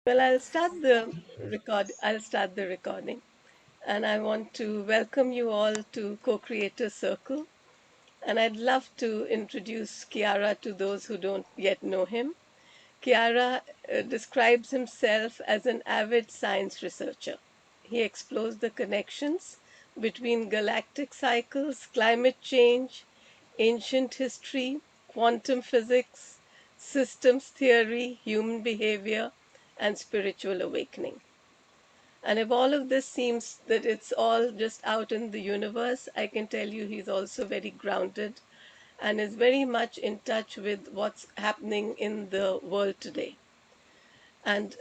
Well, I'll start the recording. And I want to welcome you all to Co-Creator Circle. And I'd love to introduce Kiara to those who don't yet know him. Kiara describes himself as an avid science researcher. He explores the connections between galactic cycles, climate change, ancient history, quantum physics, systems theory, human behavior, and spiritual awakening. And if all of this seems that it's all just out in the universe, I can tell you he's also very grounded and is very much in touch with what's happening in the world today. And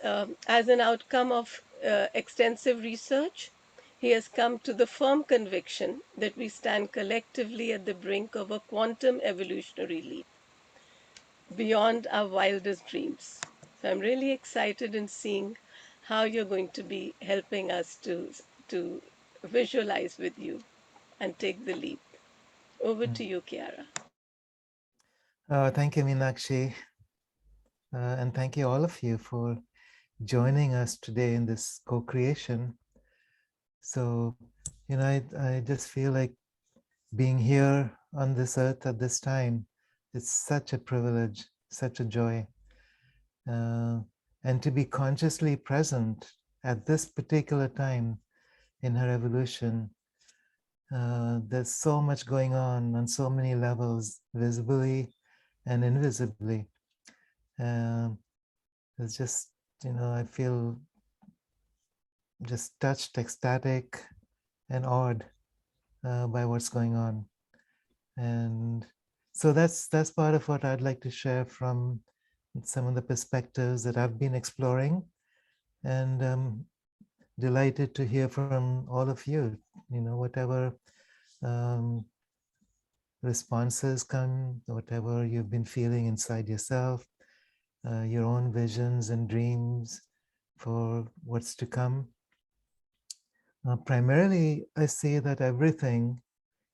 as an outcome of extensive research, he has come to the firm conviction that we stand collectively at the brink of a quantum evolutionary leap beyond our wildest dreams. So I'm really excited in seeing how you're going to be helping us to visualize with you and take the leap. Over Mm. to you, Kiara. Thank you, Meenakshi. And thank you, all of you, for joining us today in this co creation. So, I just feel like being here on this earth at this time. It's such a privilege, such a joy. Uh, and to be consciously present at this particular time in her evolution. There's so much going on so many levels, visibly and invisibly. Um, it's just, I feel just touched, ecstatic, and awed by what's going on. And so that's part of what I'd like to share from some of the perspectives that I've been exploring, and delighted to hear from all of you. Whatever um, responses come, whatever you've been feeling inside yourself, your own visions and dreams for what's to come. Primarily, I see that everything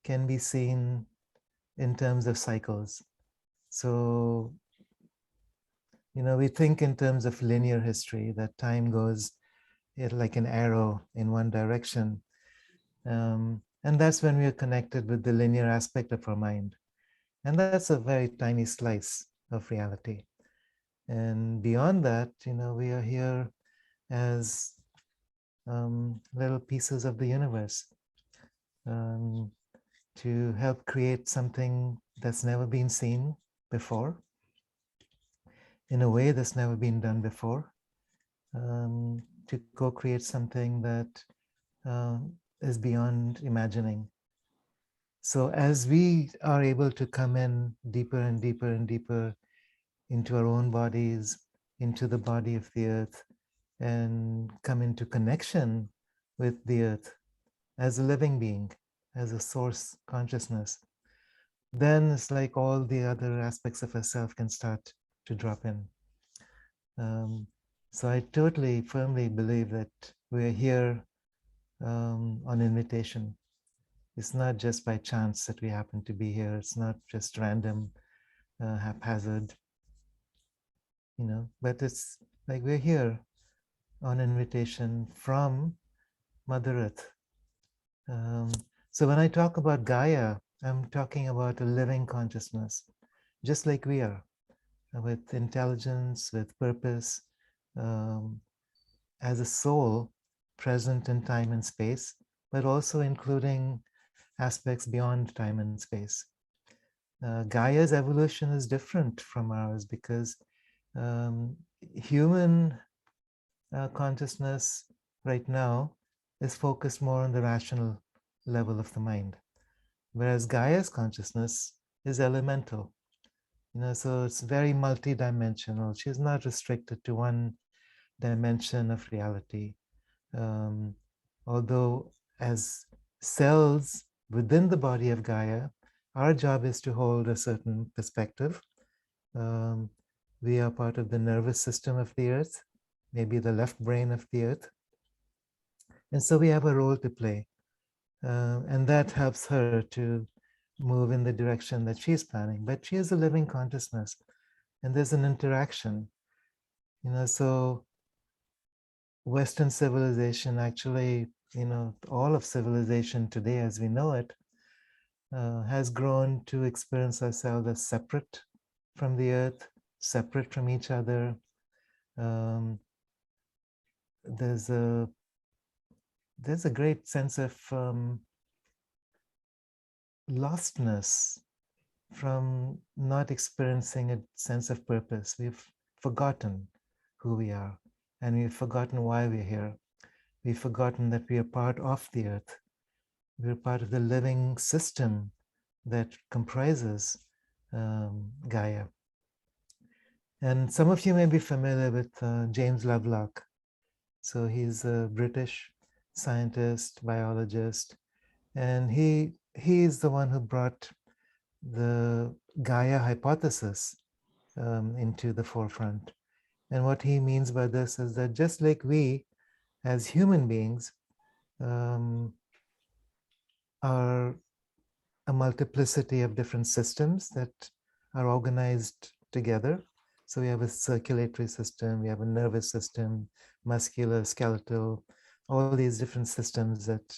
can be seen in terms of cycles. So, we think in terms of linear history, that time goes like an arrow in one direction. And that's when we are connected with the linear aspect of our mind. And that's a very tiny slice of reality. And beyond that, we are here as little pieces of the universe, um, to help create something that's never been seen before, in a way that's never been done before, to co-create something that uh, is beyond imagining. So as we are able to come in deeper and deeper and deeper into our own bodies, into the body of the earth, and come into connection with the earth as a living being, as a source consciousness, then it's like all the other aspects of ourself can start to drop in. Um, so I totally firmly believe that we're here on invitation. It's not just by chance that we happen to be here. It's not just random, haphazard, but it's like we're here on invitation from Mother Earth. Um, so when I talk about Gaia, I'm talking about a living consciousness, just like we are, with intelligence, with purpose, um, as a soul present in time and space, but also including aspects beyond time and space. Gaia's evolution is different from ours because human consciousness right now is focused more on the rational level of the mind, whereas Gaia's consciousness is elemental. So it's very multidimensional. She's not restricted to one dimension of reality. Um, Although, as cells within the body of Gaia, our job is to hold a certain perspective. Um, we are part of the nervous system of the earth, maybe the left brain of the earth. And so we have a role to play. And that helps her to move in the direction that she's planning. But she is a living consciousness, and there's an interaction. So Western civilization, actually, all of civilization today as we know it, has grown to experience ourselves as separate from the earth, separate from each other. Um, there's a there's a great sense of lostness from not experiencing a sense of purpose. We've forgotten who we are, and we've forgotten why we're here. We've forgotten that we are part of the earth. We're part of the living system that comprises Gaia. And some of you may be familiar with James Lovelock. So he's a British scientist, biologist, and he is the one who brought the Gaia hypothesis into the forefront. And what he means by this is that just like we, as human beings, um, are a multiplicity of different systems that are organized together. So we have a circulatory system, we have a nervous system, muscular, skeletal, all these different systems that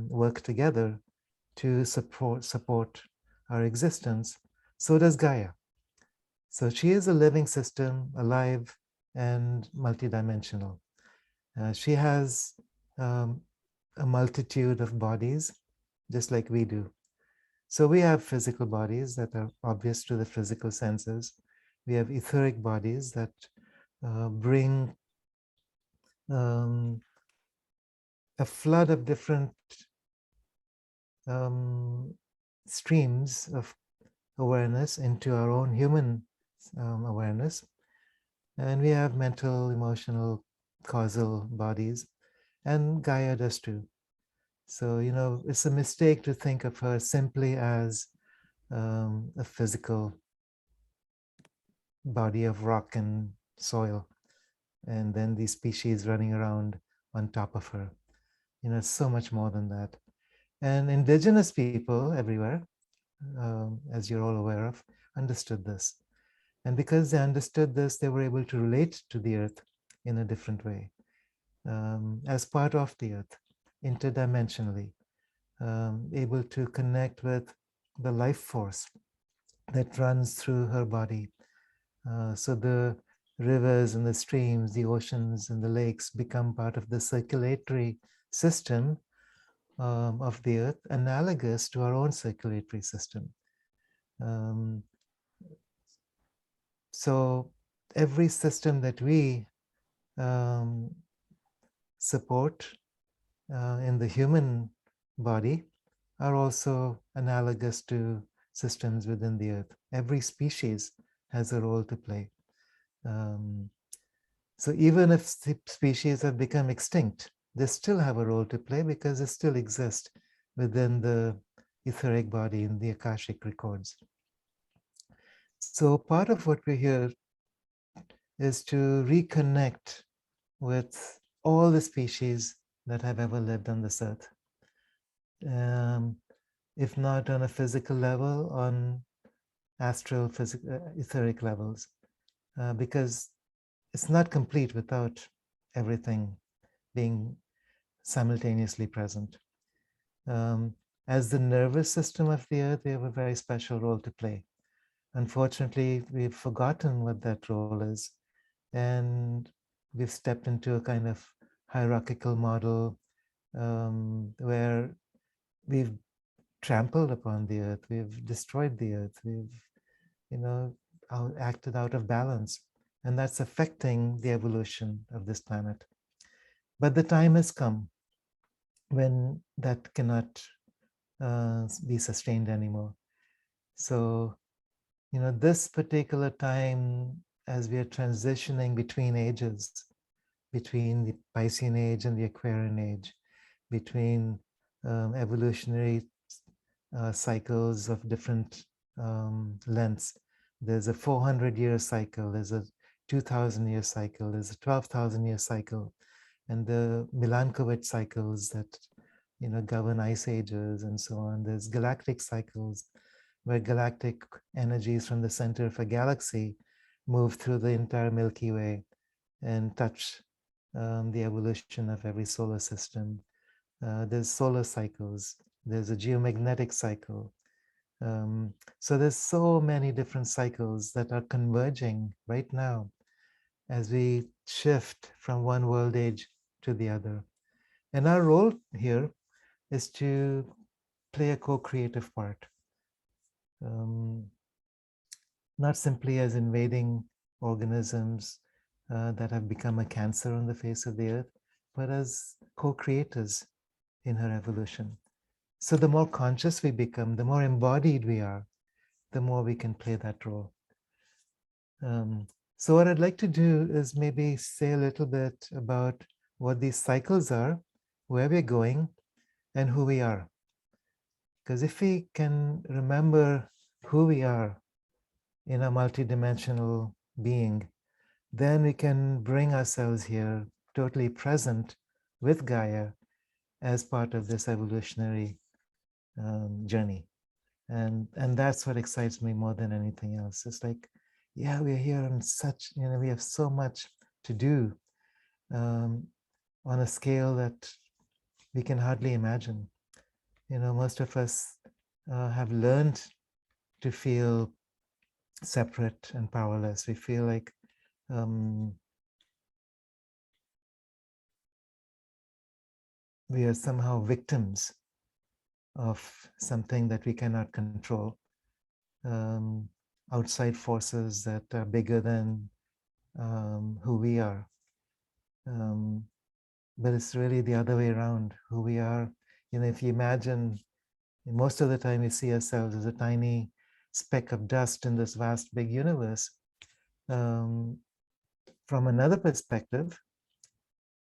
work together to support our existence. So does Gaia. So she is a living system, alive and multidimensional. She has a multitude of bodies, just like we do. So we have physical bodies that are obvious to the physical senses. We have etheric bodies that bring um, a flood of different um, streams of awareness into our own human awareness. And we have mental, emotional, causal bodies, and Gaia does too. So, it's a mistake to think of her simply as a physical body of rock and soil, and then these species running around on top of her. It's so much more than that. And indigenous people everywhere, as you're all aware of, understood this. And because they understood this, they were able to relate to the earth in a different way, as part of the earth, interdimensionally, able to connect with the life force that runs through her body. So the rivers and the streams, the oceans and the lakes become part of the circulatory system of the earth, analogous to our own circulatory system. Um, so every system that we um, support in the human body are also analogous to systems within the earth. Every species has a role to play. Um, so even if species have become extinct, they still have a role to play because they still exist within the etheric body in the Akashic records. So part of what we're here is to reconnect with all the species that have ever lived on this earth. If not on a physical level, on astral, etheric levels, because it's not complete without everything being simultaneously present. As the nervous system of the earth, we have a very special role to play. Unfortunately, we've forgotten what that role is, and we've stepped into a kind of hierarchical model where we've trampled upon the earth, we've destroyed the earth, we've, acted out of balance, and that's affecting the evolution of this planet. But the time has come when that cannot be sustained anymore. So, this particular time, as we are transitioning between ages, between the Piscean age and the Aquarian age, between evolutionary cycles of different lengths. There's a 400-year cycle, there's a 2,000-year cycle, there's a 12,000-year cycle, and the Milankovitch cycles that govern ice ages and so on. There's galactic cycles where galactic energies from the center of a galaxy move through the entire Milky Way and touch the evolution of every solar system. There's solar cycles, there's a geomagnetic cycle. So there's so many different cycles that are converging right now as we shift from one world age to the other. And our role here is to play a co-creative part, um, not simply as invading organisms that have become a cancer on the face of the earth, but as co-creators in her evolution. So the more conscious we become, the more embodied we are, the more we can play that role. So what I'd like to do is maybe say a little bit about what these cycles are, where we're going, and who we are. Because if we can remember who we are in a multidimensional being, then we can bring ourselves here totally present with Gaia as part of this evolutionary journey. And that's what excites me more than anything else. It's like, yeah, we're here on such, we have so much to do on a scale that we can hardly imagine. Most of us have learned to feel separate and powerless. We feel like we are somehow victims of something that we cannot control, outside forces that are bigger than who we are. But it's really the other way around. Who we are, if you imagine, most of the time we see ourselves as a tiny speck of dust in this vast big universe. From another perspective,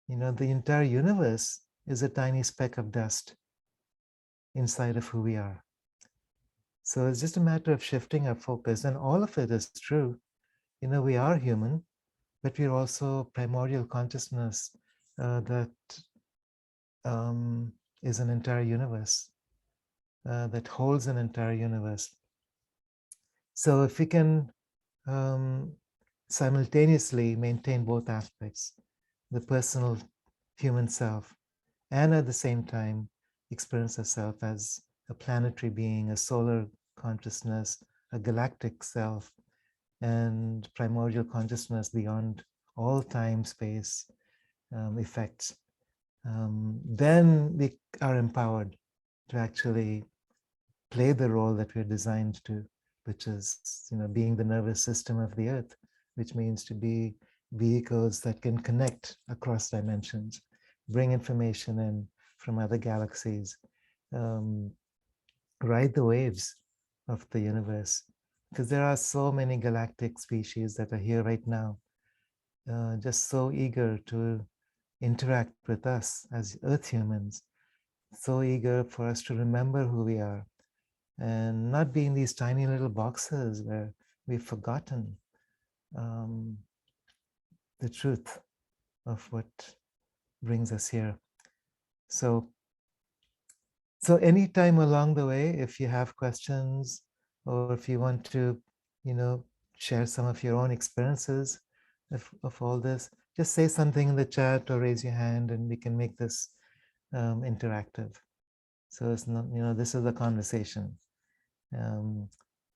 the entire universe is a tiny speck of dust inside of who we are. So it's just a matter of shifting our focus, and all of it is true. We are human, but we're also primordial consciousness that is an entire universe, that holds an entire universe. So if we can simultaneously maintain both aspects, the personal human self, and at the same time experience ourselves as a planetary being, a solar consciousness, a galactic self, and primordial consciousness beyond all time, space, effects, then we are empowered to actually play the role that we're designed to, which is, being the nervous system of the earth, which means to be vehicles that can connect across dimensions, bring information in from other galaxies, ride the waves of the universe. Because there are so many galactic species that are here right now, just so eager to interact with us as earth humans, so eager for us to remember who we are and not be in these tiny little boxes where we've forgotten the truth of what brings us here. So anytime along the way, if you have questions or if you want to, share some of your own experiences of all this, just say something in the chat or raise your hand and we can make this interactive. So it's not, this is a conversation. And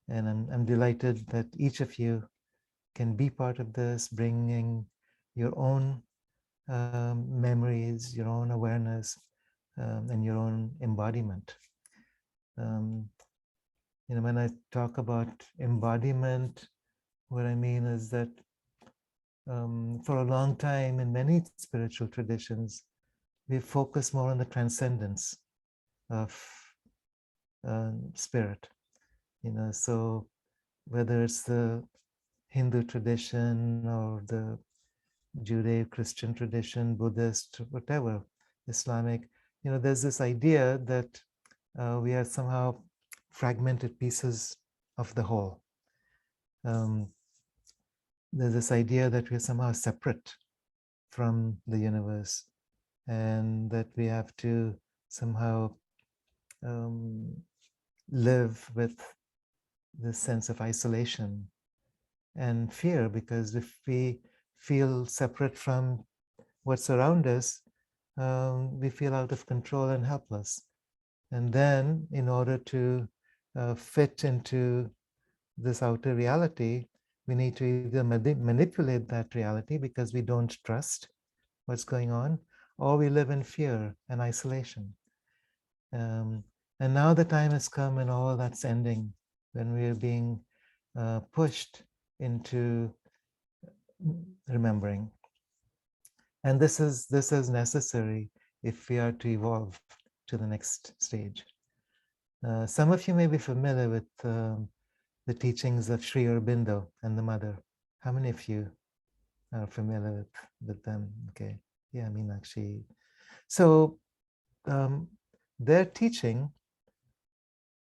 I'm delighted that each of you can be part of this, bringing your own memories, your own awareness, and your own embodiment. When I talk about embodiment, what I mean is that for a long time in many spiritual traditions, we focus more on the transcendence of spirit. So whether it's the Hindu tradition or the Judeo-Christian tradition, Buddhist, whatever, Islamic, there's this idea that we are somehow fragmented pieces of the whole. There's this idea that we're somehow separate from the universe and that we have to somehow live with this sense of isolation and fear, because if we feel separate from what's around us, we feel out of control and helpless. And then, in order to fit into this outer reality, we need to either manipulate that reality because we don't trust what's going on, or we live in fear and isolation. Um, and now the time has come and all that's ending when we're being pushed into remembering. And this is necessary if we are to evolve to the next stage. Some of you may be familiar with the teachings of Sri Aurobindo and the Mother. How many of you are familiar with them? Okay, yeah, Meenakshi. So um, their teaching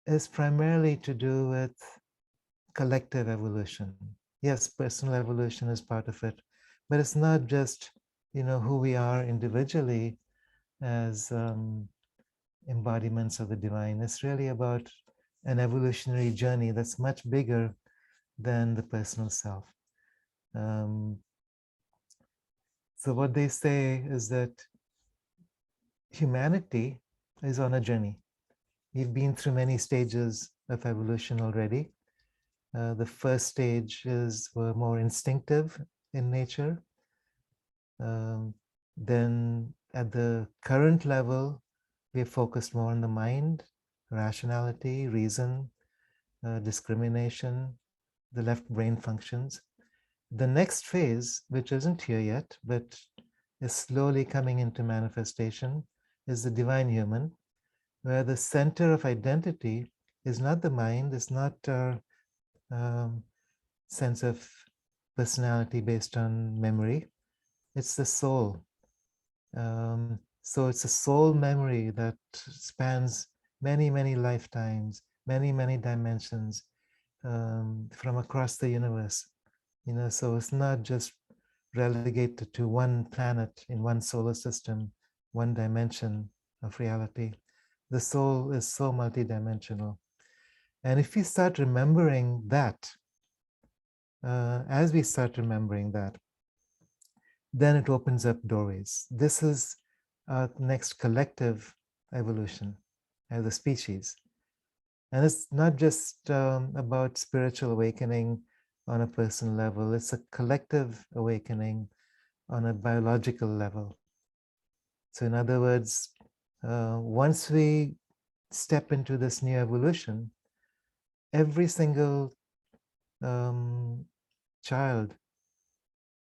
is primarily to do with collective evolution. Yes, personal evolution is part of it, but it's not just who we are individually as embodiments of the divine. It's really about an evolutionary journey that's much bigger than the personal self. Um, so what they say is that humanity is on a journey. We've been through many stages of evolution already. The first stage were more instinctive in nature. Then at the current level, we're focused more on the mind, rationality, reason, discrimination, the left brain functions. The next phase, which isn't here yet, but is slowly coming into manifestation, is the divine human, where the center of identity is not the mind, it's not our sense of personality based on memory, it's the soul. So it's a soul memory that spans many, many lifetimes, many, many dimensions from across the universe. So it's not just relegated to one planet in one solar system, one dimension of reality. The soul is so multidimensional. And if we start remembering that, as we start remembering that, then it opens up doorways. This is our next collective evolution as a species. And it's not just about spiritual awakening on a personal level, it's a collective awakening on a biological level. So, in other words, once we step into this new evolution, every single child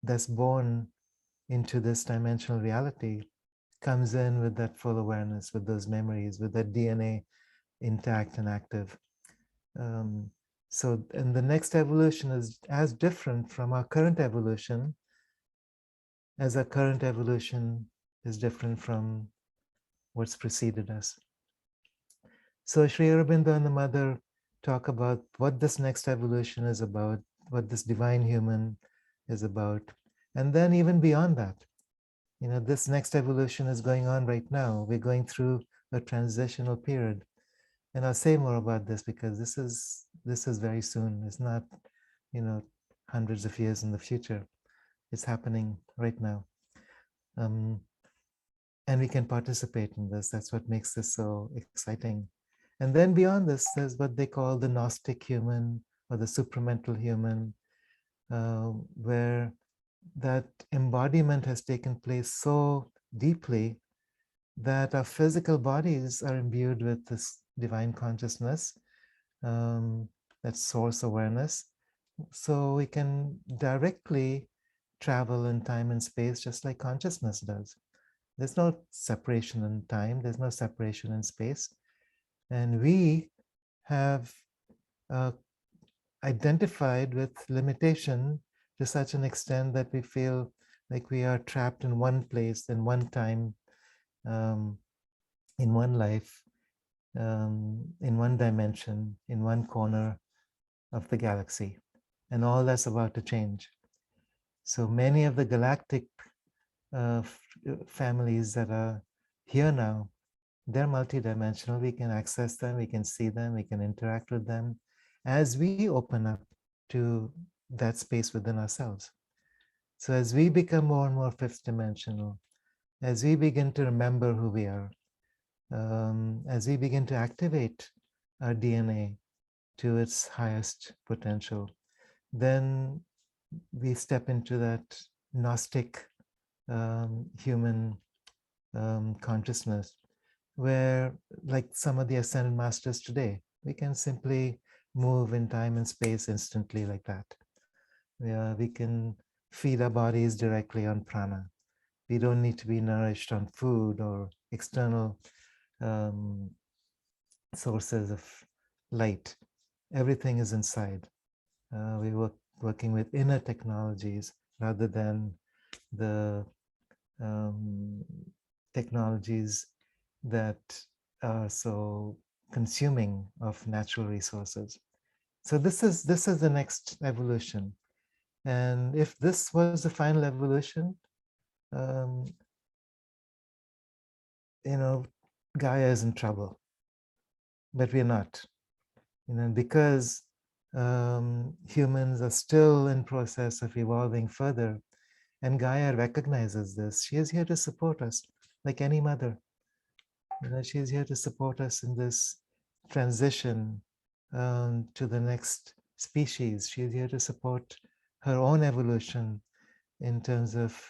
that's born into this dimensional reality comes in with that full awareness, with those memories, with that DNA intact and active. And the next evolution is as different from our current evolution as our current evolution is different from what's preceded us. So Sri Aurobindo and the Mother talk about what this next evolution is about, what this divine human is about. And then even beyond that, this next evolution is going on right now. We're going through a transitional period. And I'll say more about this because this is very soon. It's not, hundreds of years in the future. It's happening right now. And we can participate in this. That's what makes this so exciting. And then beyond this, there's what they call the Gnostic human or the supramental human, where that embodiment has taken place so deeply that our physical bodies are imbued with this divine consciousness, that source awareness. So we can directly travel in time and space just like consciousness does. There's no separation in time, there's no separation in space. And we have identified with limitation to such an extent that we feel like we are trapped in one place, in one time, in one life, in one dimension, in one corner of the galaxy. And all that's about to change. So many of the galactic families that are here now, they're multidimensional. We can access them, we can see them, we can interact with them as we open up to that space within ourselves. So as we become more and more fifth dimensional, as we begin to remember who we are, as we begin to activate our DNA to its highest potential, then we step into that Gnostic human consciousness, where, like some of the ascended masters today, we can simply move in time and space instantly like that. We can feed our bodies directly on prana. We don't need to be nourished on food or external um, sources of light. Everything is inside. We working with inner technologies rather than the um, technologies that are so consuming of natural resources. So this is the next evolution, and if this was the final evolution, um, Gaia is in trouble, but we're not. Because humans are still in process of evolving further, and Gaia recognizes this. She is here to support us, like any mother. She's here to support us in this transition to the next species. She's here to support her own evolution in terms of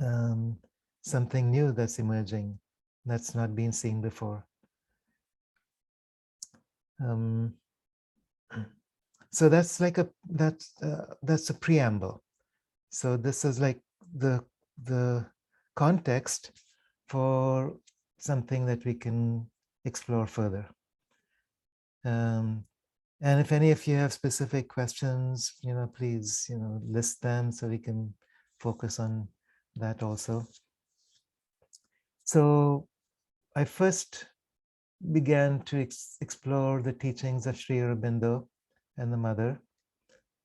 um, something new that's emerging, that's not been seen before. Um, so that's a preamble. So this is like the context for something that we can explore further. And if any of you have specific questions, please, list them so we can focus on that also. So I first began to explore the teachings of Sri Aurobindo and the mother.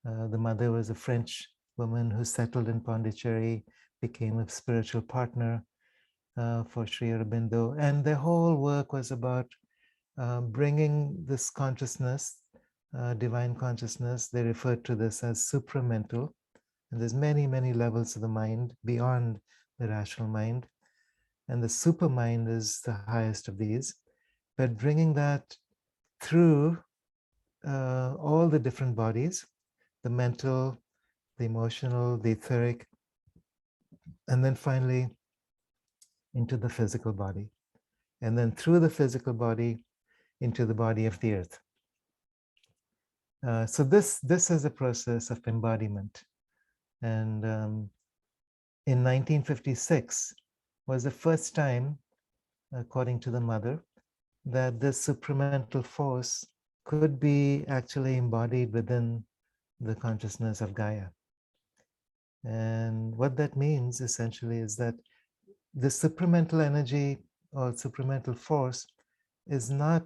The mother was a French woman who settled in Pondicherry, became a spiritual partner for Sri Aurobindo. And their whole work was about bringing this consciousness, divine consciousness. They referred to this as supramental. And there's many, many levels of the mind beyond the rational mind. And the super mind is the highest of these. But bringing that through all the different bodies, the mental, the emotional, the etheric, and then finally into the physical body. And then through the physical body into the body of the earth. So this is a process of embodiment. And in 1956 was the first time, according to the mother, that this supramental force could be actually embodied within the consciousness of Gaia. And what that means essentially is that the supramental energy or supramental force is not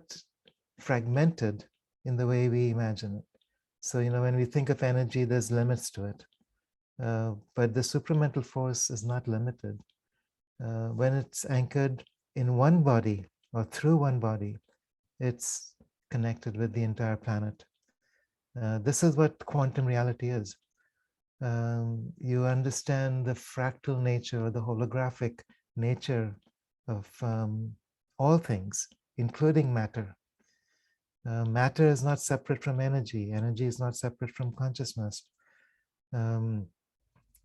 fragmented in the way we imagine it. So, when we think of energy, there's limits to it. But the supramental force is not limited. When it's anchored in one body or through one body, it's connected with the entire planet. This is what quantum reality is. You understand the fractal nature, the holographic nature of all things, including matter. Matter is not separate from energy. Energy is not separate from consciousness.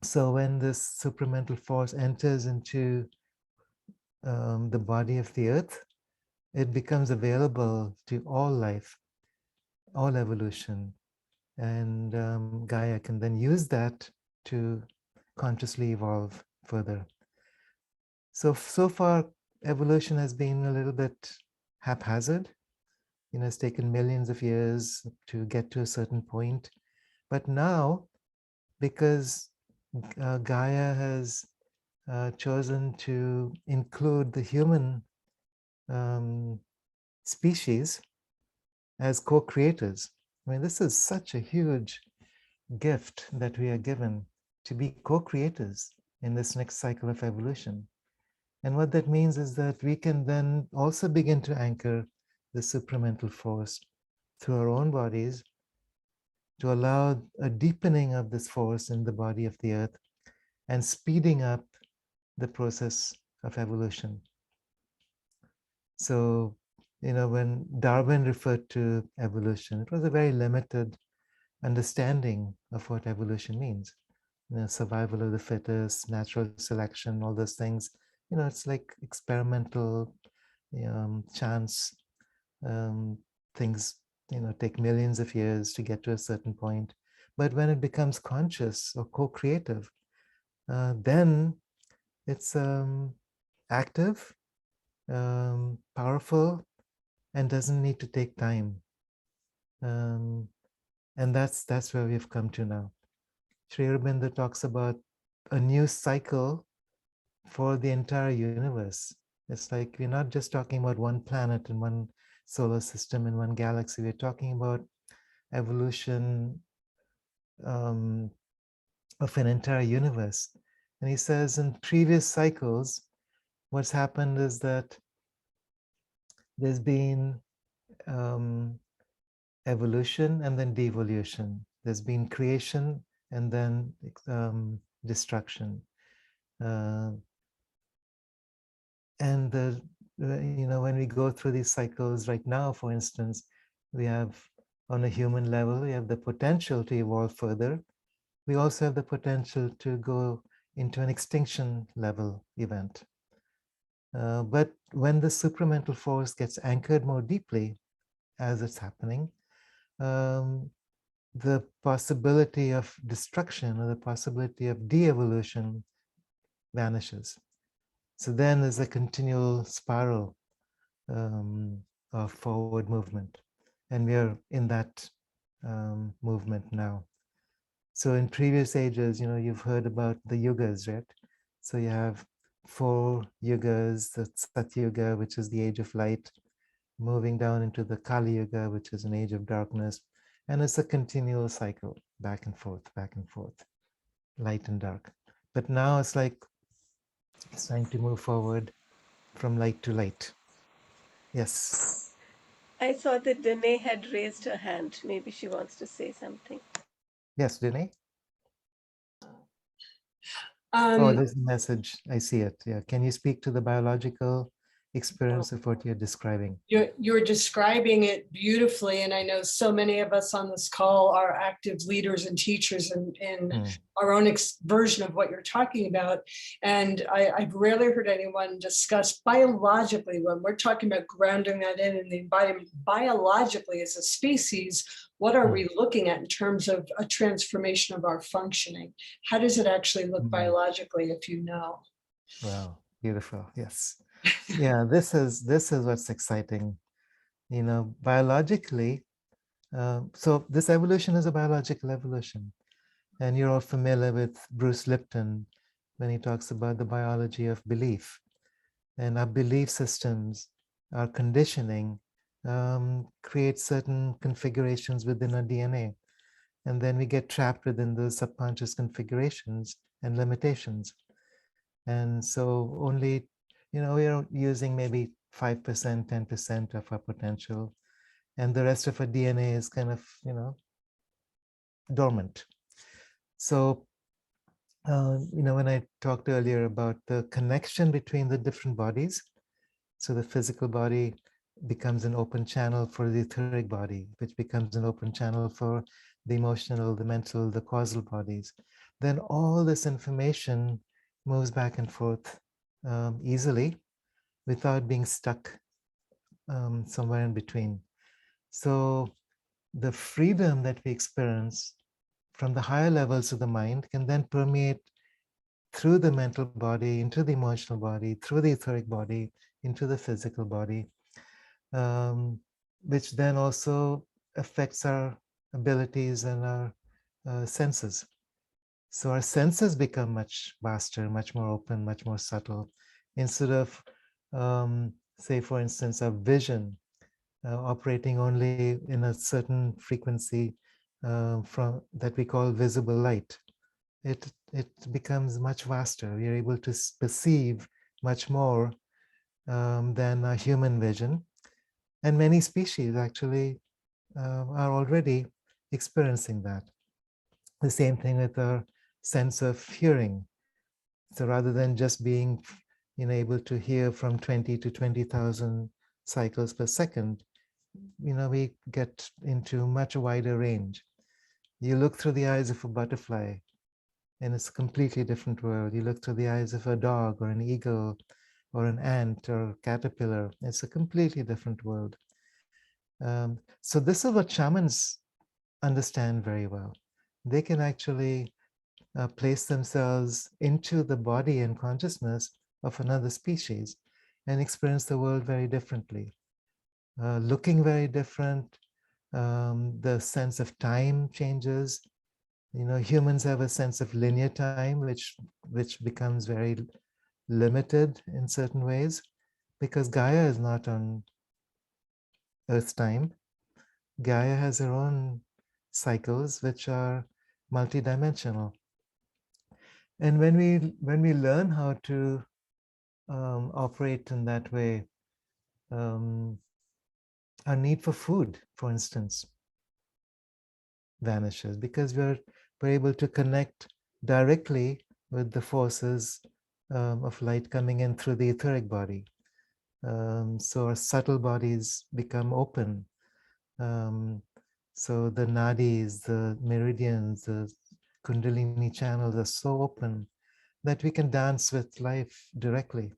So when this supramental force enters into the body of the earth, it becomes available to all life, all evolution. And Gaia can then use that to consciously evolve further. So far, evolution has been a little bit haphazard. It's taken millions of years to get to a certain point. But now, because Gaia has chosen to include the human species as co-creators. I mean, this is such a huge gift that we are given to be co-creators in this next cycle of evolution. And what that means is that we can then also begin to anchor the supramental force through our own bodies to allow a deepening of this force in the body of the earth and speeding up the process of evolution. So, when Darwin referred to evolution, it was a very limited understanding of what evolution means. Survival of the fittest, natural selection, all those things. It's like experimental chance. Things, take millions of years to get to a certain point. But when it becomes conscious or co-creative, then it's active, powerful, and doesn't need to take time. And that's where we've come to now. Sri Aurobindo talks about a new cycle for the entire universe. It's like we're not just talking about one planet and one solar system and one galaxy. We're talking about evolution of an entire universe. And he says in previous cycles, what's happened is that there's been evolution and then devolution. There's been creation and then destruction. And when we go through these cycles right now, for instance, we have, on a human level, we have the potential to evolve further. We also have the potential to go into an extinction level event. But when the supramental force gets anchored more deeply, as it's happening, the possibility of destruction or the possibility of de-evolution vanishes. So then there's a continual spiral of forward movement. And we are in that movement now. So in previous ages, you've heard about the yugas, right? So you have 4 yugas, the Satya Yuga, which is the age of light, moving down into the Kali Yuga, which is an age of darkness. And it's a continual cycle, back and forth, light and dark. But now it's like it's time to move forward from light to light. Yes. I saw that Danae had raised her hand. Maybe she wants to say something. Yes, Danae? Oh, there's a message. I see it. Yeah. Can you speak to the biological experience of what you're describing? You're describing it beautifully, and I know so many of us on this call are active leaders and teachers in our own version of what you're talking about. And I've rarely heard anyone discuss biologically, when we're talking about grounding that in the embodiment, biologically as a species, what are we looking at in terms of a transformation of our functioning? How does it actually look biologically, if you know? Wow, beautiful. Yes. Yeah, this is what's exciting. Biologically, so this evolution is a biological evolution. And you're all familiar with Bruce Lipton when he talks about the biology of belief. And our belief systems, our conditioning, create certain configurations within our DNA. And then we get trapped within those subconscious configurations and limitations. And so only, we're using maybe 5%, 10% of our potential. And the rest of our DNA is kind of, dormant. So, when I talked earlier about the connection between the different bodies, so the physical body becomes an open channel for the etheric body, which becomes an open channel for the emotional, the mental, the causal bodies. Then all this information moves back and forth easily without being stuck somewhere in between. So the freedom that we experience from the higher levels of the mind can then permeate through the mental body, into the emotional body, through the etheric body, into the physical body, which then also affects our abilities and our senses. So our senses become much vaster, much more open, much more subtle. Instead of, say, for instance, our vision operating only in a certain frequency from that we call visible light, it becomes much vaster. We are able to perceive much more than a human vision. And many species actually are already experiencing that. The same thing with our sense of hearing. So rather than just being, able to hear from 20 to 20,000 cycles per second, we get into much wider range. You look through the eyes of a butterfly, and it's a completely different world. You look through the eyes of a dog or an eagle or an ant or a caterpillar, it's a completely different world. So this is what shamans understand very well. They can actually place themselves into the body and consciousness of another species and experience the world very differently, looking very different. The sense of time changes. Humans have a sense of linear time, which becomes very limited in certain ways because Gaia is not on Earth time. Gaia has her own cycles, which are multidimensional. And when we learn how to operate in that way, um, our need for food, for instance, vanishes because we're able to connect directly with the forces of light coming in through the etheric body. So our subtle bodies become open. So the nadis, the meridians, the kundalini channels are so open that we can dance with life directly.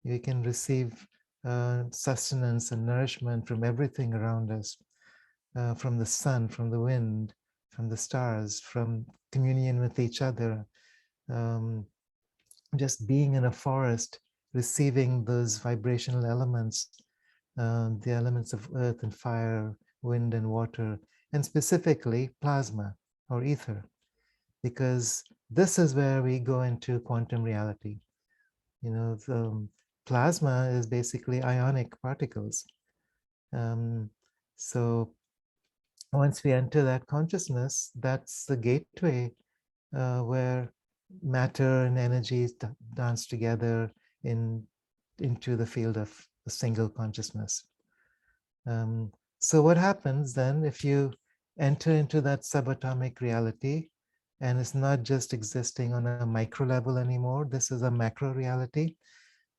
We can receive sustenance and nourishment from everything around us, from the sun, from the wind, from the stars, from communion with each other. Um, just being in a forest, receiving those vibrational elements, the elements of earth and fire, wind and water, and specifically plasma or ether, because this is where we go into quantum reality. The plasma is basically ionic particles. So once we enter that consciousness, that's the gateway where matter and energy dance together into the field of a single consciousness. So what happens then if you enter into that subatomic reality, and it's not just existing on a micro level anymore, this is a macro reality.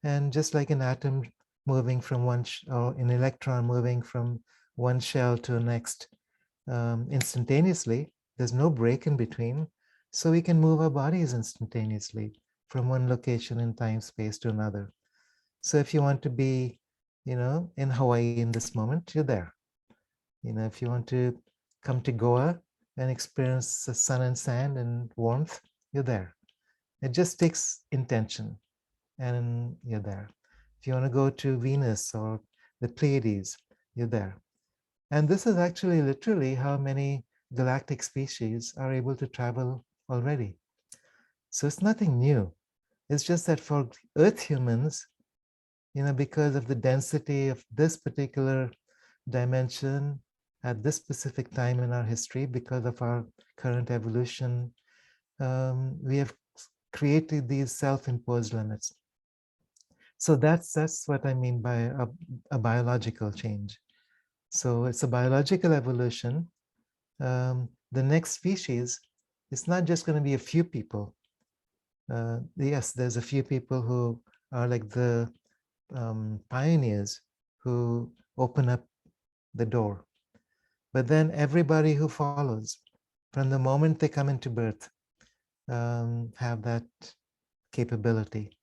And just like an atom moving from or an electron moving from one shell to the next instantaneously, there's no break in between. So we can move our bodies instantaneously from one location in time space to another. So if you want to be, in Hawaii in this moment, you're there. If you want to come to Goa and experience the sun and sand and warmth, you're there. It just takes intention and you're there. If you want to go to Venus or the Pleiades, you're there. And this is actually literally how many galactic species are able to travel already. So it's nothing new. It's just that for Earth humans, because of the density of this particular dimension at this specific time in our history, because of our current evolution, we have created these self-imposed limits. So that's what I mean by a biological change. So it's a biological evolution. The next species, it's not just going to be a few people. Yes, there's a few people who are like the pioneers who open up the door. But then everybody who follows, from the moment they come into birth, have that capability.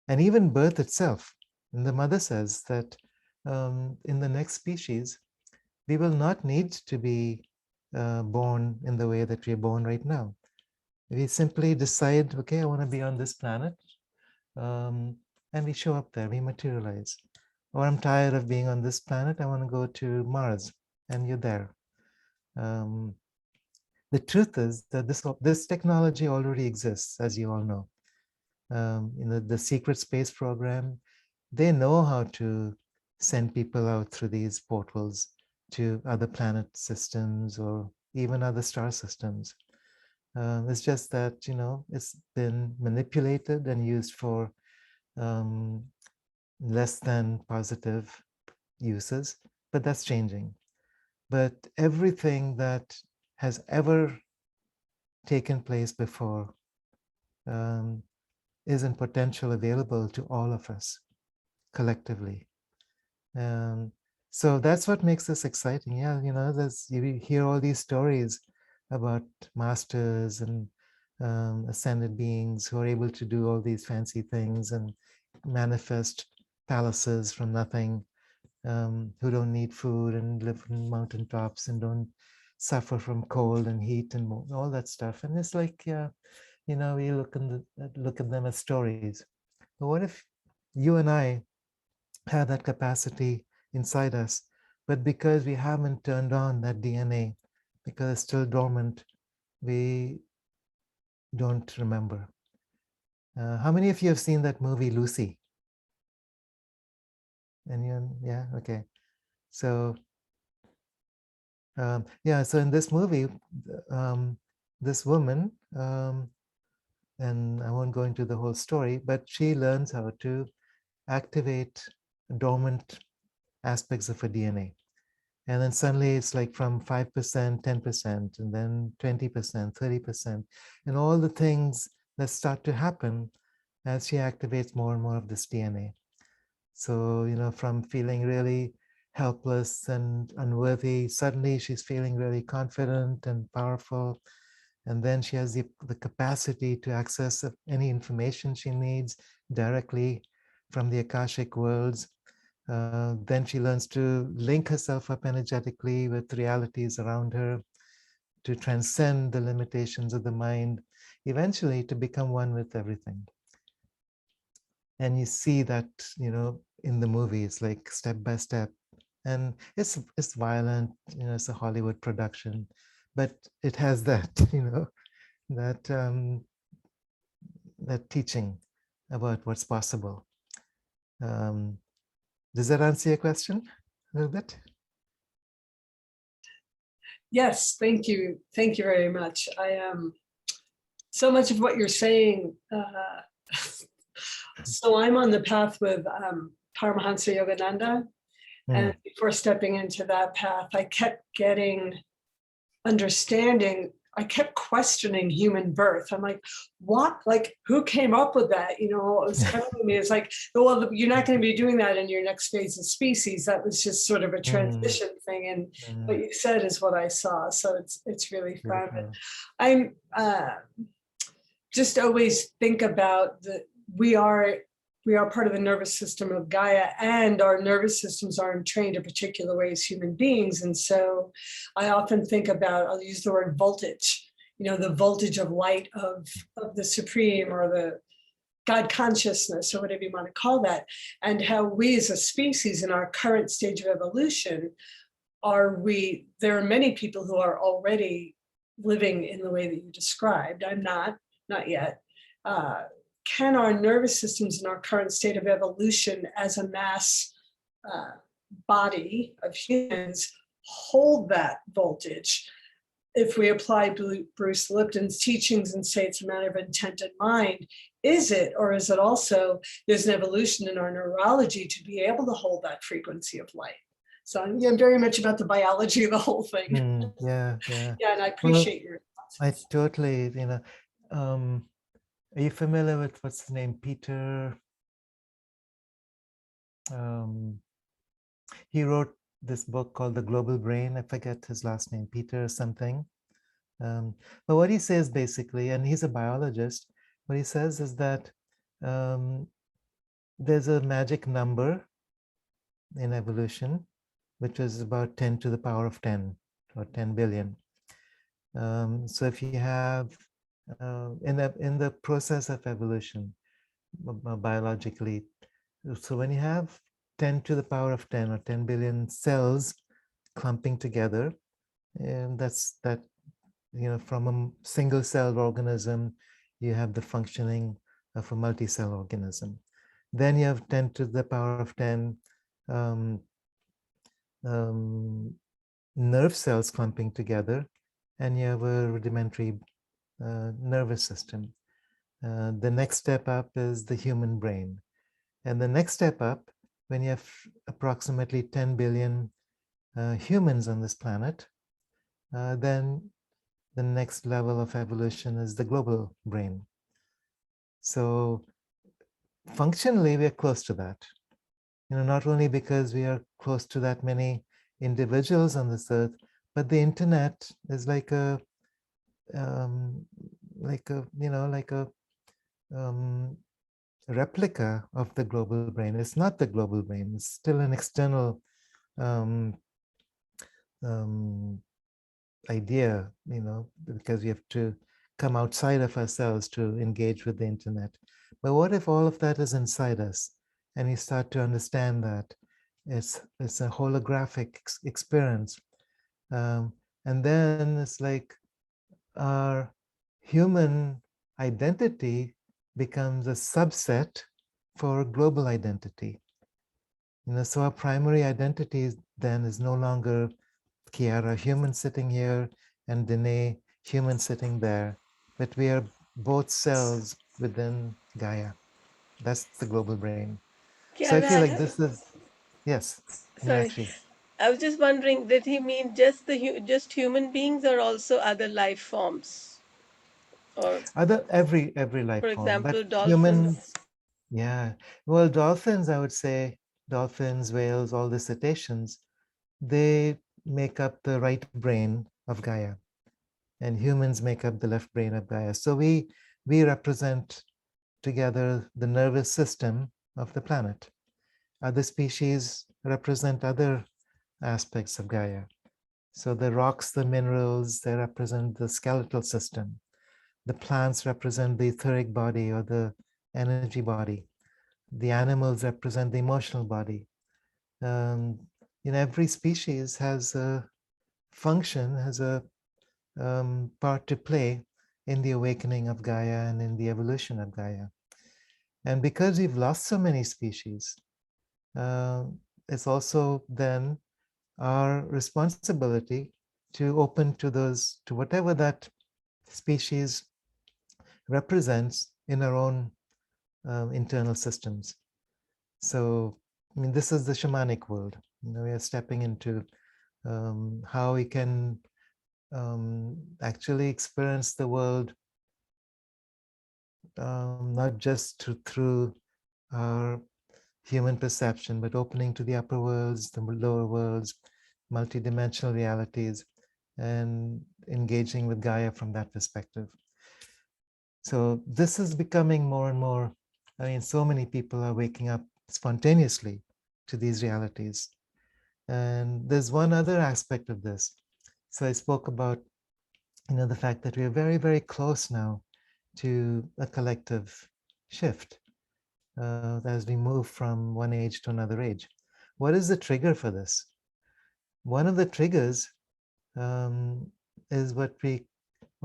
And even birth itself, and the mother says that in the next species, we will not need to be born in the way that we're born right now. We simply decide, okay, I want to be on this planet, and we show up there, we materialize. Or I'm tired of being on this planet, I want to go to Mars, and you're there. The truth is that this technology already exists, as you all know. The secret space program, they know how to send people out through these portals to other planet systems or even other star systems. It's just that, it's been manipulated and used for less than positive uses, but that's changing. But everything that has ever taken place before, is in potential available to all of us collectively. So that's what makes this exciting. Yeah, you hear all these stories about masters and ascended beings who are able to do all these fancy things and manifest palaces from nothing, who don't need food and live in mountaintops and don't suffer from cold and heat and all that stuff. And it's like, we look at them as stories. But what if you and I have that capacity inside us, but because we haven't turned on that DNA, because it's still dormant, we don't remember. How many of you have seen that movie Lucy? Anyone? Yeah, okay. So so in this movie, this woman, and I won't go into the whole story, but she learns how to activate dormant aspects of her DNA. And then suddenly it's like from 5%, 10%, and then 20%, 30%, and all the things that start to happen as she activates more and more of this DNA. So, from feeling really helpless and unworthy, suddenly she's feeling really confident and powerful. And then she has the capacity to access any information she needs directly from the Akashic worlds. Then she learns to link herself up energetically with realities around her, to transcend the limitations of the mind, eventually to become one with everything. And you see that, in the movie, it's like step by step. And it's violent, it's a Hollywood production, but it has that, that that teaching about what's possible. Does that answer your question a little bit? Yes, thank you. Thank you very much. So much of what you're saying. So I'm on the path with Paramahansa Yogananda. And before stepping into that path, I kept getting understanding. I kept questioning human birth. I'm like, what? Like, who came up with that? It was telling me, it's like, well, you're not going to be doing that in your next phase of species. That was just sort of a transition thing. And what you said is what I saw. So it's really fun. But I'm just always think about that we are part of the nervous system of Gaia, and our nervous systems are trained a particular way as human beings. And so I often think about, I'll use the word voltage, the voltage of light of the Supreme, or the God consciousness, or whatever you want to call that, and how we as a species in our current stage of evolution there are many people who are already living in the way that you described. I'm not yet. Can our nervous systems in our current state of evolution as a mass body of humans hold that voltage? If we apply Bruce Lipton's teachings and say it's a matter of intent and mind, is it, or is it also there's an evolution in our neurology to be able to hold that frequency of light? So I'm very much about the biology of the whole thing. Yeah. Yeah, and I appreciate your thoughts. I totally, are you familiar with what's the name, Peter? He wrote this book called The Global Brain. I forget his last name, Peter something. But what he says basically, and he's a biologist, what he says is that there's a magic number in evolution, which is about 10 to the power of 10, or 10 billion. So if you have, in the process of evolution, biologically, so when you have 10 to the power of 10, or 10 billion cells clumping together, and that's that, from a single cell organism, you have the functioning of a multi-cell organism. Then you have 10 to the power of 10 nerve cells clumping together, and you have a rudimentary nervous system. The next step up is the human brain. And the next step up, when you have approximately 10 billion humans on this planet, then the next level of evolution is the global brain. So functionally, we're close to that. Not only because we are close to that many individuals on this earth, but the internet is um, like a um, replica of the global brain. It's not the global brain. It's still an external um, um, idea, because we have to come outside of ourselves to engage with the internet. But what if all of that is inside us, and we start to understand that it's a holographic experience, and then it's like our human identity becomes a subset for global identity. So our primary identity then is no longer Kiara, human sitting here, and Dene, human sitting there, but we are both cells within Gaia. That's the global brain. So I Kiara, feel I like have, this is, yes, sorry, Meenakshi. I was just wondering, did he mean just just human beings or also other life forms? Or, Every for life form, but example, human, dolphins? yeah. Well, dolphins, I would say, dolphins, whales, all the cetaceans, they make up the right brain of Gaia, and humans make up the left brain of Gaia. So we represent together the nervous system of the planet. Other species represent other aspects of Gaia. So the rocks, the minerals, they represent the skeletal system. The plants represent the etheric body or the energy body. The animals represent the emotional body. Um, every species has a function, has a part to play in the awakening of Gaia and in the evolution of Gaia. And because we've lost so many species, uh, it's also then our responsibility to open to whatever that species represents in our own internal systems. So, I mean, this is the shamanic world. We are stepping into how we can actually experience the world, not just through our human perception, but opening to the upper worlds, the lower worlds, multidimensional realities, and engaging with Gaia from that perspective. So this is becoming more and more, I mean, so many people are waking up spontaneously to these realities. And there's one other aspect of this. So I spoke about, the fact that we are very, very close now to a collective shift as we move from one age to another age. What is the trigger for this? One of the triggers um, is what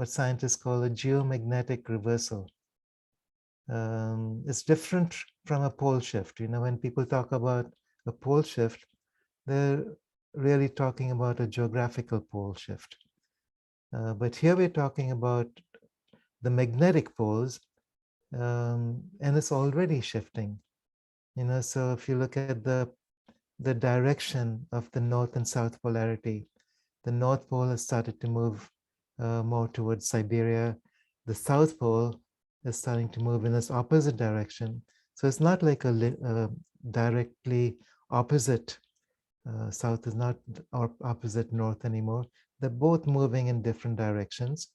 scientists call a geomagnetic reversal. It's different from a pole shift. When people talk about a pole shift, they're really talking about a geographical pole shift. But here we're talking about the magnetic poles, and it's already shifting. So if you look at the direction of the north and south polarity, the North Pole has started to move more towards Siberia. The South Pole is starting to move in this opposite direction. So it's not like a directly opposite. South is not opposite north anymore. They're both moving in different directions,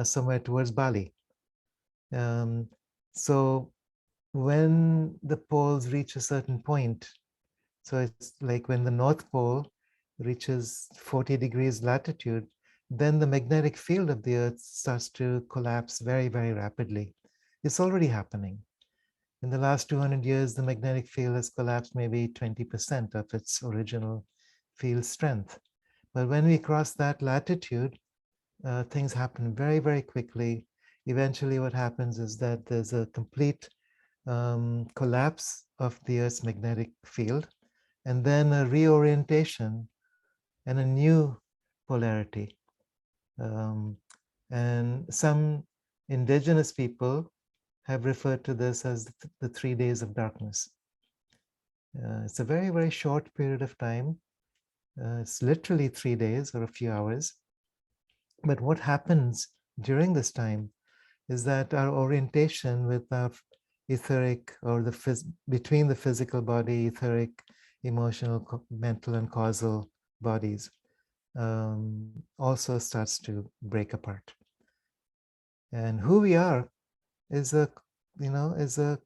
somewhere towards Bali. Um, so when the poles reach a certain point, so it's like when the North Pole reaches 40 degrees latitude, then the magnetic field of the Earth starts to collapse very, very rapidly. It's already happening. In the last 200 years, the magnetic field has collapsed maybe 20% of its original field strength. But when we cross that latitude, things happen very, very quickly. Eventually, what happens is that there's a complete collapse of the Earth's magnetic field, and then a reorientation and a new polarity. And some indigenous people have referred to this as the 3 days of darkness. It's a very, very short period of time. It's literally 3 days or a few hours. But what happens during this time is that our orientation with our etheric, or between the physical body, etheric, emotional, mental, and causal bodies also starts to break apart. And who we are is a, is a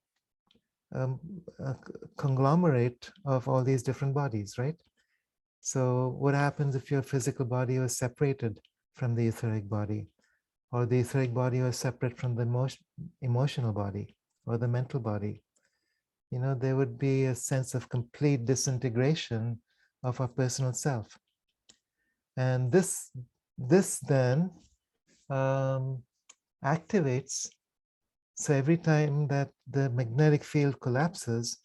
conglomerate of all these different bodies, right? So what happens if your physical body was separated from the etheric body, or the etheric body was separate from the emotional body or the mental body? There would be a sense of complete disintegration of our personal self. And this then activates. So every time that the magnetic field collapses,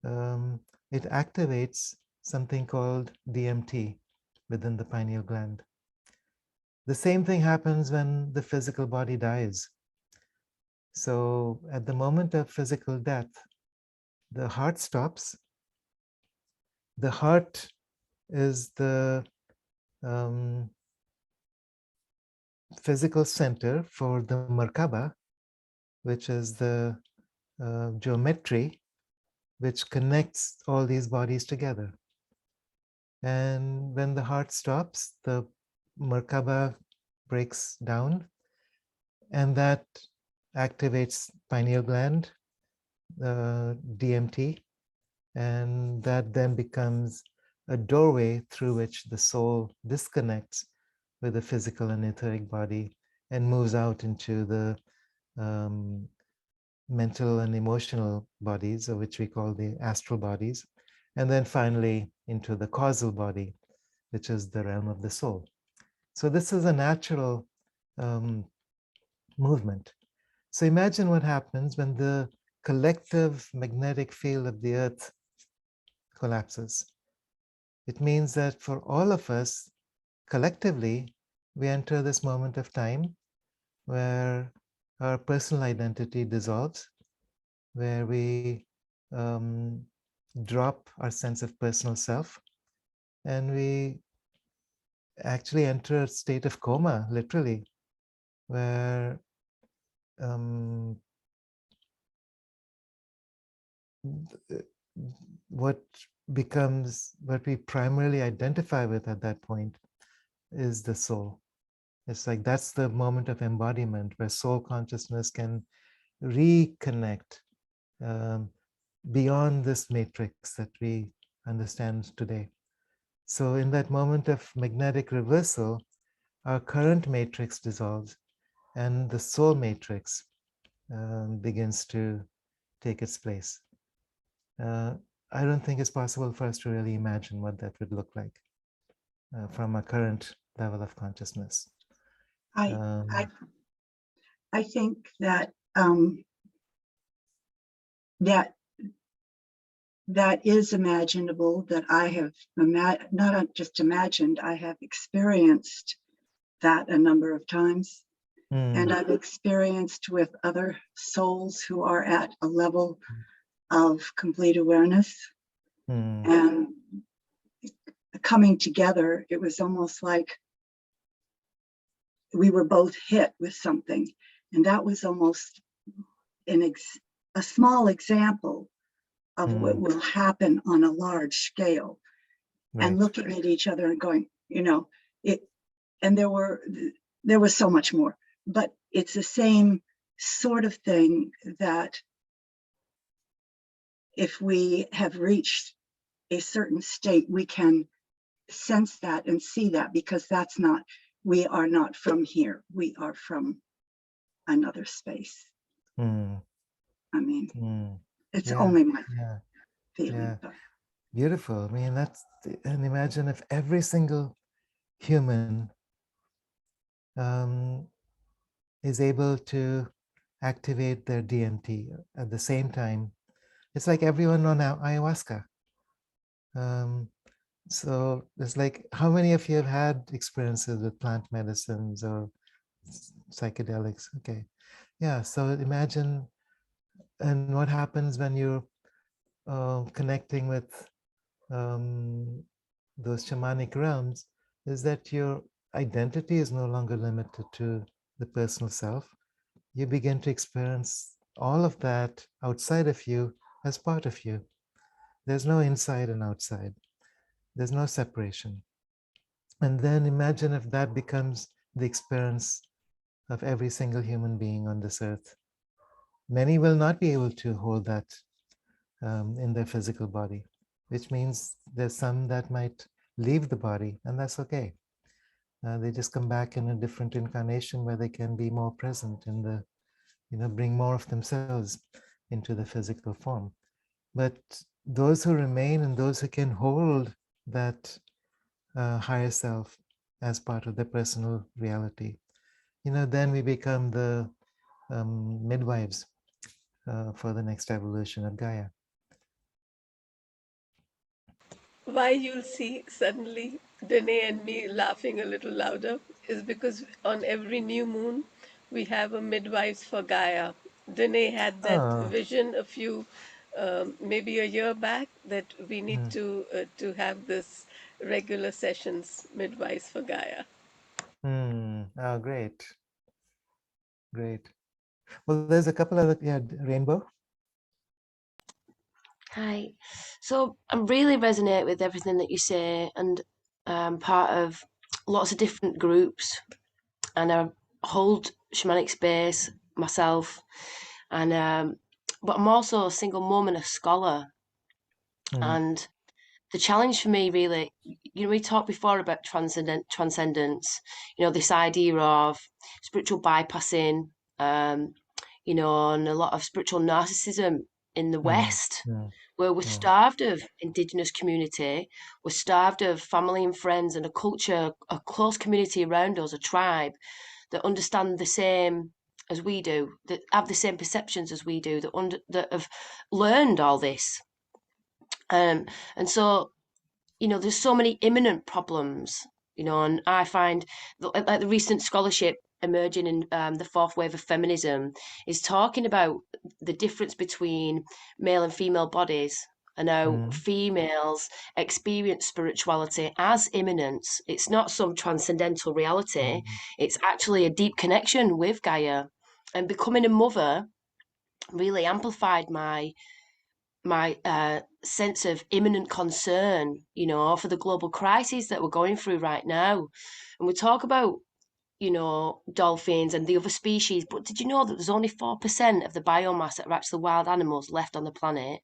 it activates something called DMT within the pineal gland. The same thing happens when the physical body dies. So at the moment of physical death, the heart stops. The heart is the physical center for the Merkaba, which is the geometry which connects all these bodies together. And when the heart stops, the Merkaba breaks down, and that activates pineal gland, DMT, and that then becomes a doorway through which the soul disconnects with the physical and etheric body and moves out into the mental and emotional bodies, which we call the astral bodies, and then finally into the causal body, which is the realm of the soul. So this is a natural movement. So imagine what happens when the collective magnetic field of the earth collapses. It means that for all of us, collectively, we enter this moment of time where our personal identity dissolves, where we drop our sense of personal self, and we actually enter a state of coma, literally, where what we primarily identify with at that point is the soul. It's like that's the moment of embodiment where soul consciousness can reconnect beyond this matrix that we understand today. So in that moment of magnetic reversal, our current matrix dissolves and the soul matrix begins to take its place. I don't think it's possible for us to really imagine what that would look like from a current level of consciousness. I think that that is imaginable, that I have not just imagined, I have experienced that a number of times. And I've experienced with other souls who are at a level of complete awareness. And coming together, it was almost like we were both hit with something. And that was almost a small example of what will happen on a large scale. Right. And looking at each other and going, and there was so much more, but it's the same sort of thing that if we have reached a certain state, we can sense that and see that, because we are not from here. We are from another space. I mean, it's only my feeling. Yeah. Beautiful. I mean, and imagine if every single human is able to activate their DMT at the same time. It's like everyone on ayahuasca. So it's like, how many of you have had experiences with plant medicines or psychedelics? Okay. Yeah. So imagine, and what happens when you're connecting with those shamanic realms is that your identity is no longer limited to the personal self, you begin to experience all of that outside of you as part of you. There's no inside and outside. There's no separation. And then imagine if that becomes the experience of every single human being on this earth. Many will not be able to hold that in their physical body, which means there's some that might leave the body, and that's okay. They just come back in a different incarnation where they can be more present in the, bring more of themselves into the physical form. But those who remain and those who can hold that higher self as part of their personal reality, then we become the midwives for the next evolution of Gaia. Why you'll see suddenly Danae and me laughing a little louder is because on every new moon we have a midwives for Gaia. Danae had that Ah, vision a few, maybe a year back, that we need to have this regular sessions, midwives for Gaia. Oh, great. Great. Well, there's a couple other, Rainbow. Hi. So I really resonate with everything that you say, and part of lots of different groups, and I hold shamanic space myself, and but I'm also a single mum and a scholar, and the challenge for me really, we talked before about transcendence, this idea of spiritual bypassing, and a lot of spiritual narcissism in the West, where we're starved of indigenous community, we're starved of family and friends and a culture, a close community around us, a tribe that understand the same as we do, that have the same perceptions as we do, that have learned all this. And so, there's so many imminent problems, and I find that, like the recent scholarship emerging in the fourth wave of feminism is talking about the difference between male and female bodies and how females experience spirituality as imminence. It's not some transcendental reality. It's actually a deep connection with Gaia. And becoming a mother really amplified my sense of imminent concern, for the global crisis that we're going through right now. And we talk about, dolphins and the other species, but did you know that there's only 4% of the biomass that are actually wild animals left on the planet,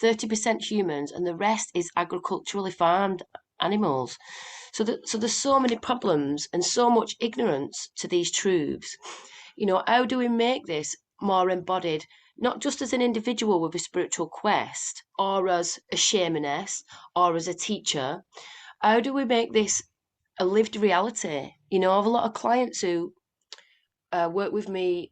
30% humans, and the rest is agriculturally farmed animals? So there's so many problems and so much ignorance to these truths. How do we make this more embodied, not just as an individual with a spiritual quest, or as a shamaness, or as a teacher? How do we make this a lived reality? I have a lot of clients who work with me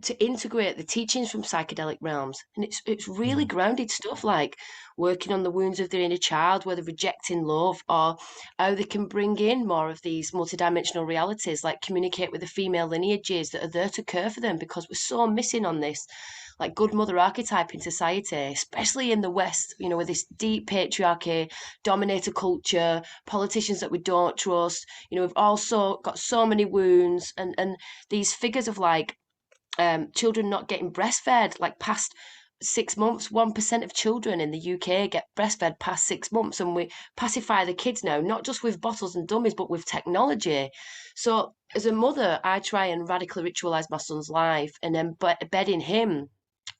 to integrate the teachings from psychedelic realms, and it's really grounded stuff, like working on the wounds of their inner child, whether rejecting love, or how they can bring in more of these multidimensional realities, like communicate with the female lineages that are there to care for them, because we're so missing on this, like, good mother archetype in society, especially in the West, with this deep patriarchy, dominator culture, politicians that we don't trust. We've also got so many wounds, and these figures of, like, children not getting breastfed, like, past 6 months. 1% of children in the UK get breastfed past 6 months, and we pacify the kids now, not just with bottles and dummies, but with technology. So as a mother, I try and radically ritualize my son's life and then embed in him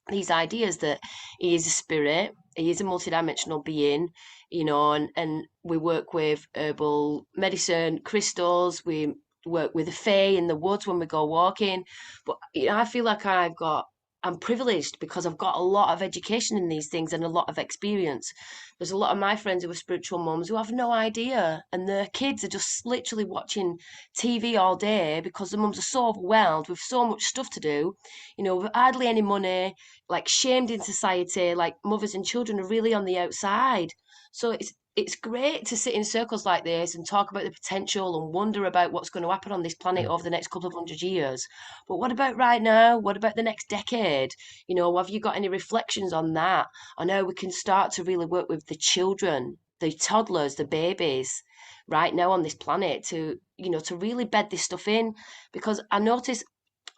these ideas that he is a spirit, he is a multidimensional being, and we work with herbal medicine, crystals, we work with the fae in the woods when we go walking. But I feel like I'm privileged because I've got a lot of education in these things and a lot of experience. There's a lot of my friends who are spiritual mums who have no idea, and their kids are just literally watching TV all day because the mums are so overwhelmed with so much stuff to do, with hardly any money, like shamed in society, like mothers and children are really on the outside. So it's great to sit in circles like this and talk about the potential and wonder about what's going to happen on this planet over the next couple of 100 years. But what about right now? What about the next decade? Have you got any reflections on that? I know we can start to really work with the children, the toddlers, the babies right now on this planet to really bed this stuff in, because I notice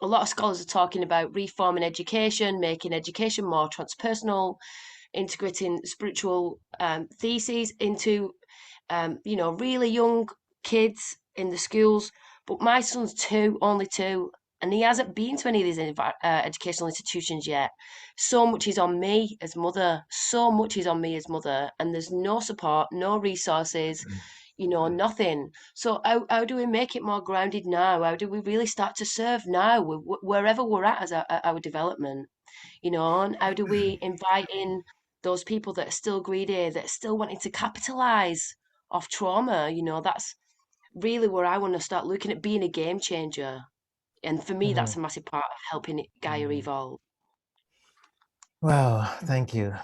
a lot of scholars are talking about reforming education, making education more transpersonal, integrating spiritual theses into, really young kids in the schools. But my son's two, only two, and he hasn't been to any of these educational institutions yet. So much is on me as mother. So much is on me as mother, and there's no support, no resources, nothing. So how do we make it more grounded now? How do we really start to serve now, wherever we're at as our development? And how do we invite in those people that are still greedy, that are still wanting to capitalize off trauma? That's really where I want to start looking at being a game changer. And for me, Mhm. that's a massive part of helping Gaia evolve. Wow, thank you.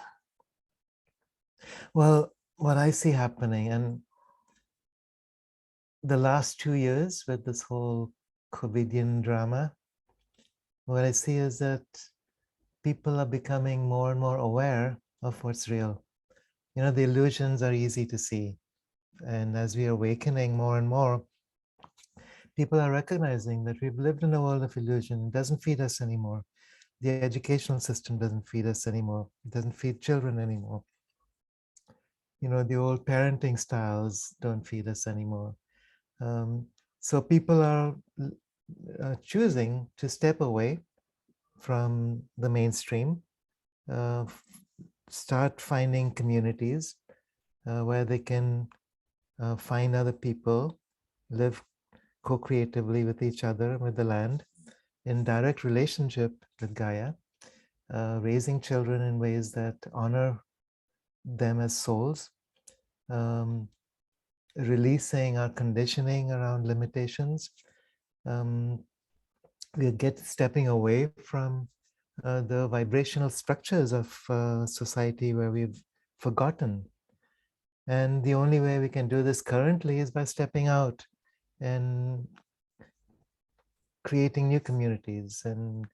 Well, what I see happening, and the last 2 years with this whole COVIDian drama, what I see is that people are becoming more and more aware of what's real. The illusions are easy to see. And as we are awakening more and more, people are recognizing that we've lived in a world of illusion. It doesn't feed us anymore. The educational system doesn't feed us anymore. It doesn't feed children anymore. The old parenting styles don't feed us anymore. So people are choosing to step away from the mainstream, start finding communities where they can find other people, live co-creatively with each other, with the land, in direct relationship with Gaia, raising children in ways that honor them as souls, releasing our conditioning around limitations. We are stepping away from the vibrational structures of society where we've forgotten. And the only way we can do this currently is by stepping out and creating new communities, and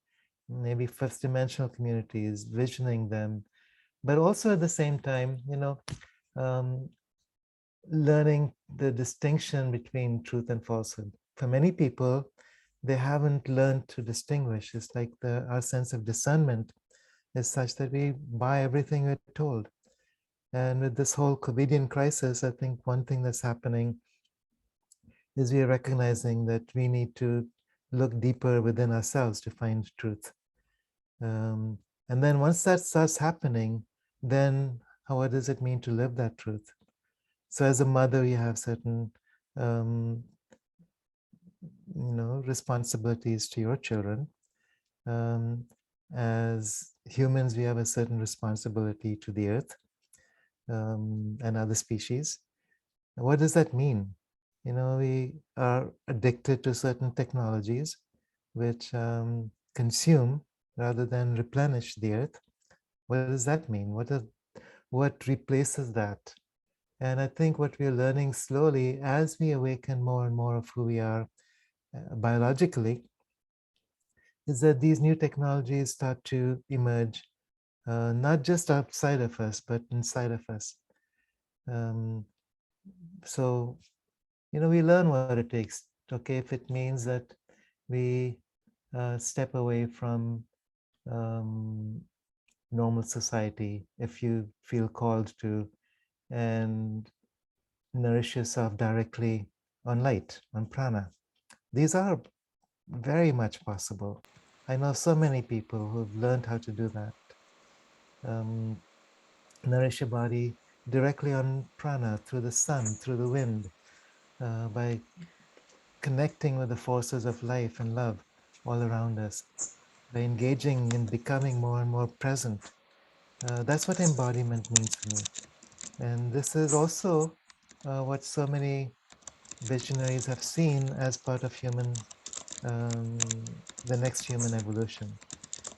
maybe first dimensional communities, visioning them, but also at the same time, learning the distinction between truth and falsehood. For many people, they haven't learned to distinguish. It's like our sense of discernment is such that we buy everything we're told. And with this whole COVIDian crisis, I think one thing that's happening is we are recognizing that we need to look deeper within ourselves to find truth. And then once that starts happening, then what does it mean to live that truth? So as a mother, you have certain, responsibilities to your children. As humans, we have a certain responsibility to the earth and other species. What does that mean? We are addicted to certain technologies which consume rather than replenish the earth. What does that mean? What replaces that? And I think what we're learning slowly as we awaken more and more of who we are biologically is that these new technologies start to emerge, not just outside of us, but inside of us. So, we learn what it takes. Okay, if it means that we step away from normal society, if you feel called to, and nourish yourself directly on light, on prana. These are very much possible. I know so many people who've learned how to do that. Nourish your body directly on prana, through the sun, through the wind, by connecting with the forces of life and love all around us, by engaging and becoming more and more present. That's what embodiment means for me. And this is also what so many visionaries have seen as part of the next human evolution.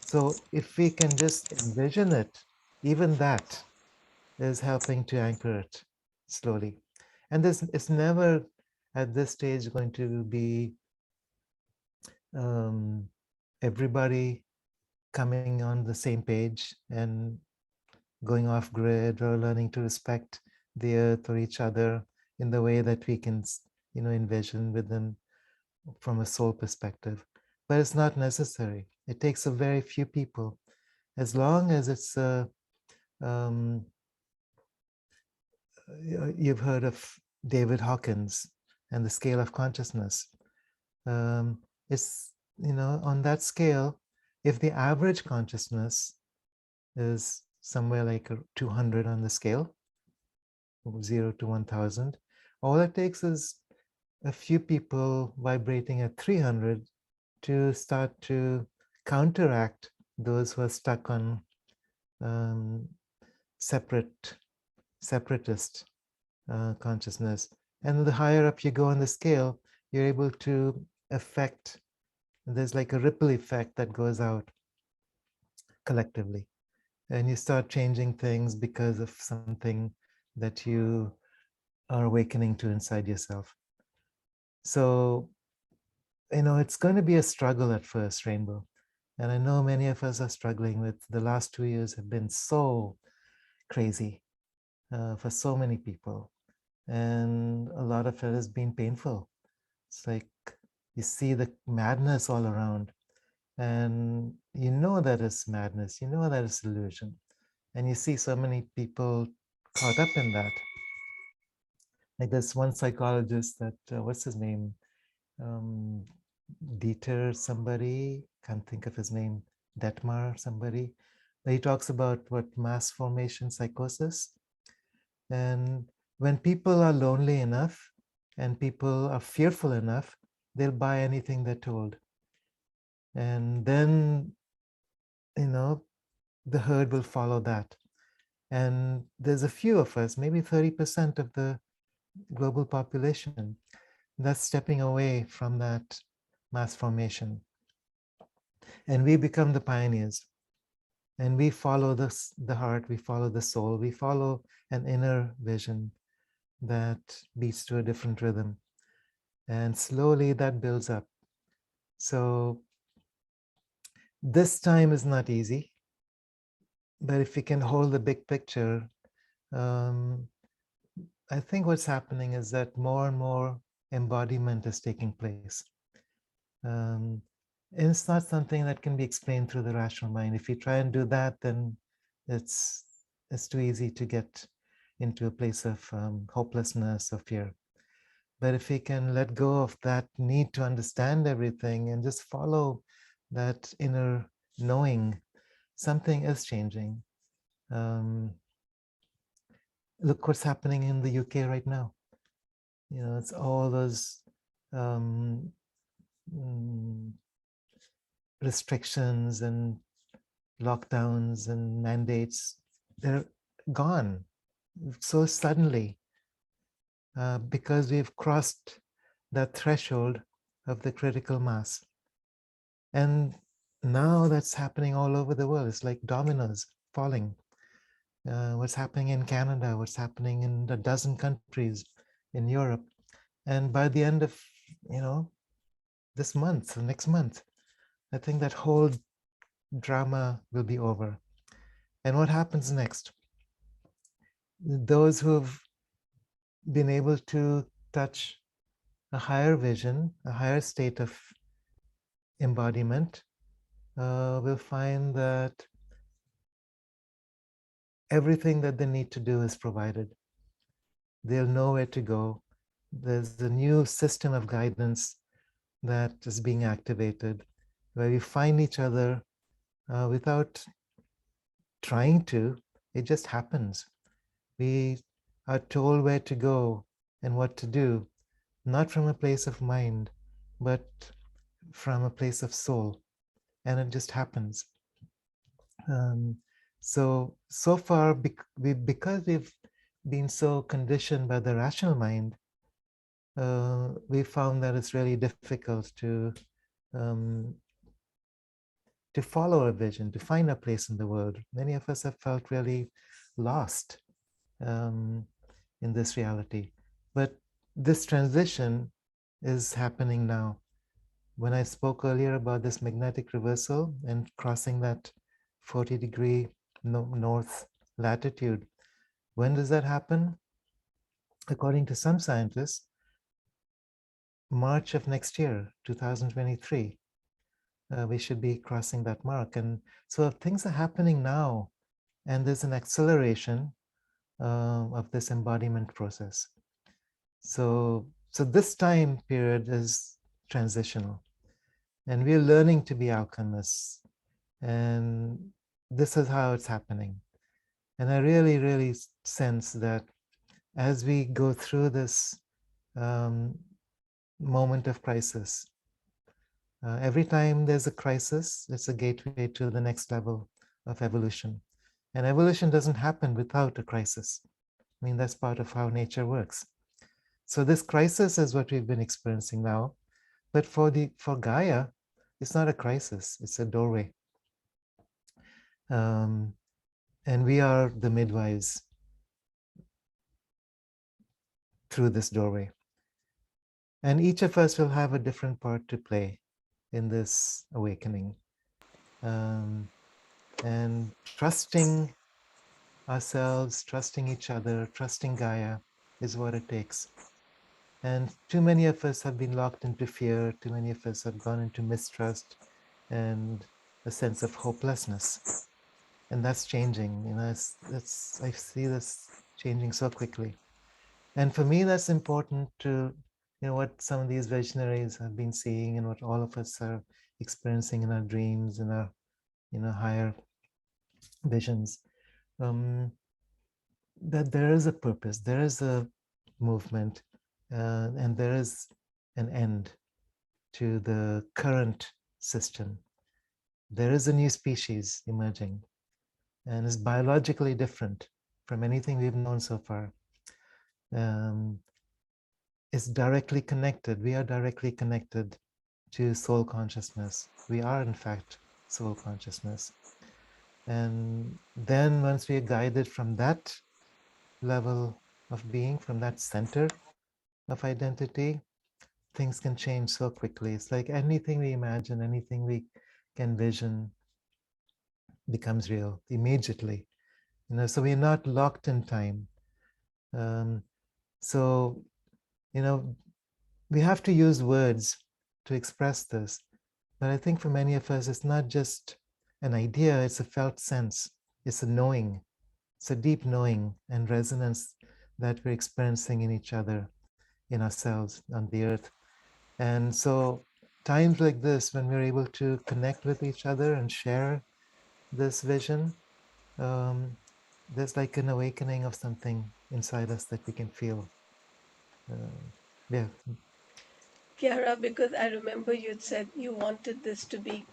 So if we can just envision it, even that is helping to anchor it slowly. And it's never at this stage going to be everybody coming on the same page and going off grid, or learning to respect the earth or each other in the way that we can envision with them from a soul perspective. but it's not necessary. It takes a very few people. As long as it's, you've heard of David Hawkins and the scale of consciousness. It's, on that scale, if the average consciousness is somewhere like 200 on the scale, 0 to 1000, all it takes is a few people vibrating at 300 to start to counteract those who are stuck on separatist consciousness. And the higher up you go on the scale, you're able to affect, there's like a ripple effect that goes out collectively. And you start changing things because of something that you are awakening to inside yourself. So, it's going to be a struggle at first, Rainbow. And I know many of us are struggling with, the last 2 years have been so crazy for so many people. And a lot of it has been painful. It's like you see the madness all around. And you know that it's madness, you know that it's illusion. And you see so many people caught up in that. Like this one psychologist that, what's his name? Dieter somebody, can't think of his name, Detmar somebody. But he talks about what mass formation psychosis. And when people are lonely enough and people are fearful enough, they'll buy anything they're told. And then, the herd will follow that. And there's a few of us, maybe 30% of the global population, that's stepping away from that mass formation. And we become the pioneers. And we follow the heart, we follow the soul, we follow an inner vision that beats to a different rhythm. And slowly that builds up. So this time is not easy, but if we can hold the big picture, I think what's happening is that more and more embodiment is taking place. And it's not something that can be explained through the rational mind. If you try and do that, then it's too easy to get into a place of hopelessness or fear. But if we can let go of that need to understand everything and just follow that inner knowing, something is changing. Look what's happening in the UK right now. It's all those restrictions and lockdowns and mandates. They're gone so suddenly because we've crossed that threshold of the critical mass. And now that's happening all over the world. It's like dominoes falling. What's happening in Canada, what's happening in a dozen countries in Europe. And by the end of, this month, or next month, I think that whole drama will be over. And what happens next? Those who've been able to touch a higher vision, a higher state of embodiment, will find that everything that they need to do is provided. They'll know where to go. There's a new system of guidance that is being activated, where we find each other without trying to. It just happens. We are told where to go and what to do, not from a place of mind, but from a place of soul. And it just happens. So far, because we've been so conditioned by the rational mind, we found that it's really difficult to follow a vision, to find a place in the world. Many of us have felt really lost in this reality. But this transition is happening now. When I spoke earlier about this magnetic reversal and crossing that 40-degree north latitude, when does that happen? According to some scientists, March of next year, 2023. we should be crossing that mark. And so things are happening now, and there's an acceleration of this embodiment process. So this time period is transitional, and we're learning to be alchemists, and this is how it's happening. And I really, really sense that as we go through this moment of crisis, every time there's a crisis, it's a gateway to the next level of evolution. And evolution doesn't happen without a crisis. I mean, that's part of how nature works. So this crisis is what we've been experiencing now. But for Gaia, it's not a crisis, it's a doorway. And we are the midwives through this doorway. And each of us will have a different part to play in this awakening. And trusting ourselves, trusting each other, trusting Gaia is what it takes. And too many of us have been locked into fear. Too many of us have gone into mistrust and a sense of hopelessness. And that's changing. You know, I see this changing so quickly. And for me, that's important to, you know, what some of these visionaries have been seeing and what all of us are experiencing in our dreams and our, you know, higher visions. That there is a purpose, there is a movement, and there is an end to the current system. There is a new species emerging, and is biologically different from anything we've known so far. It's directly connected. We are directly connected to soul consciousness. We are, in fact, soul consciousness. And then once we are guided from that level of being, from that center of identity, things can change so quickly. It's like anything we imagine, anything we can vision becomes real immediately. You know, so we're not locked in time. So, you know, we have to use words to express this. But I think for many of us, it's not just an idea, it's a felt sense. It's a knowing. It's a deep knowing and resonance that we're experiencing in each other, in ourselves, on the earth. And so times like this, when we're able to connect with each other and share this vision, there's like an awakening of something inside us that we can feel. Yeah. Kiara, because I remember you'd said you wanted this to be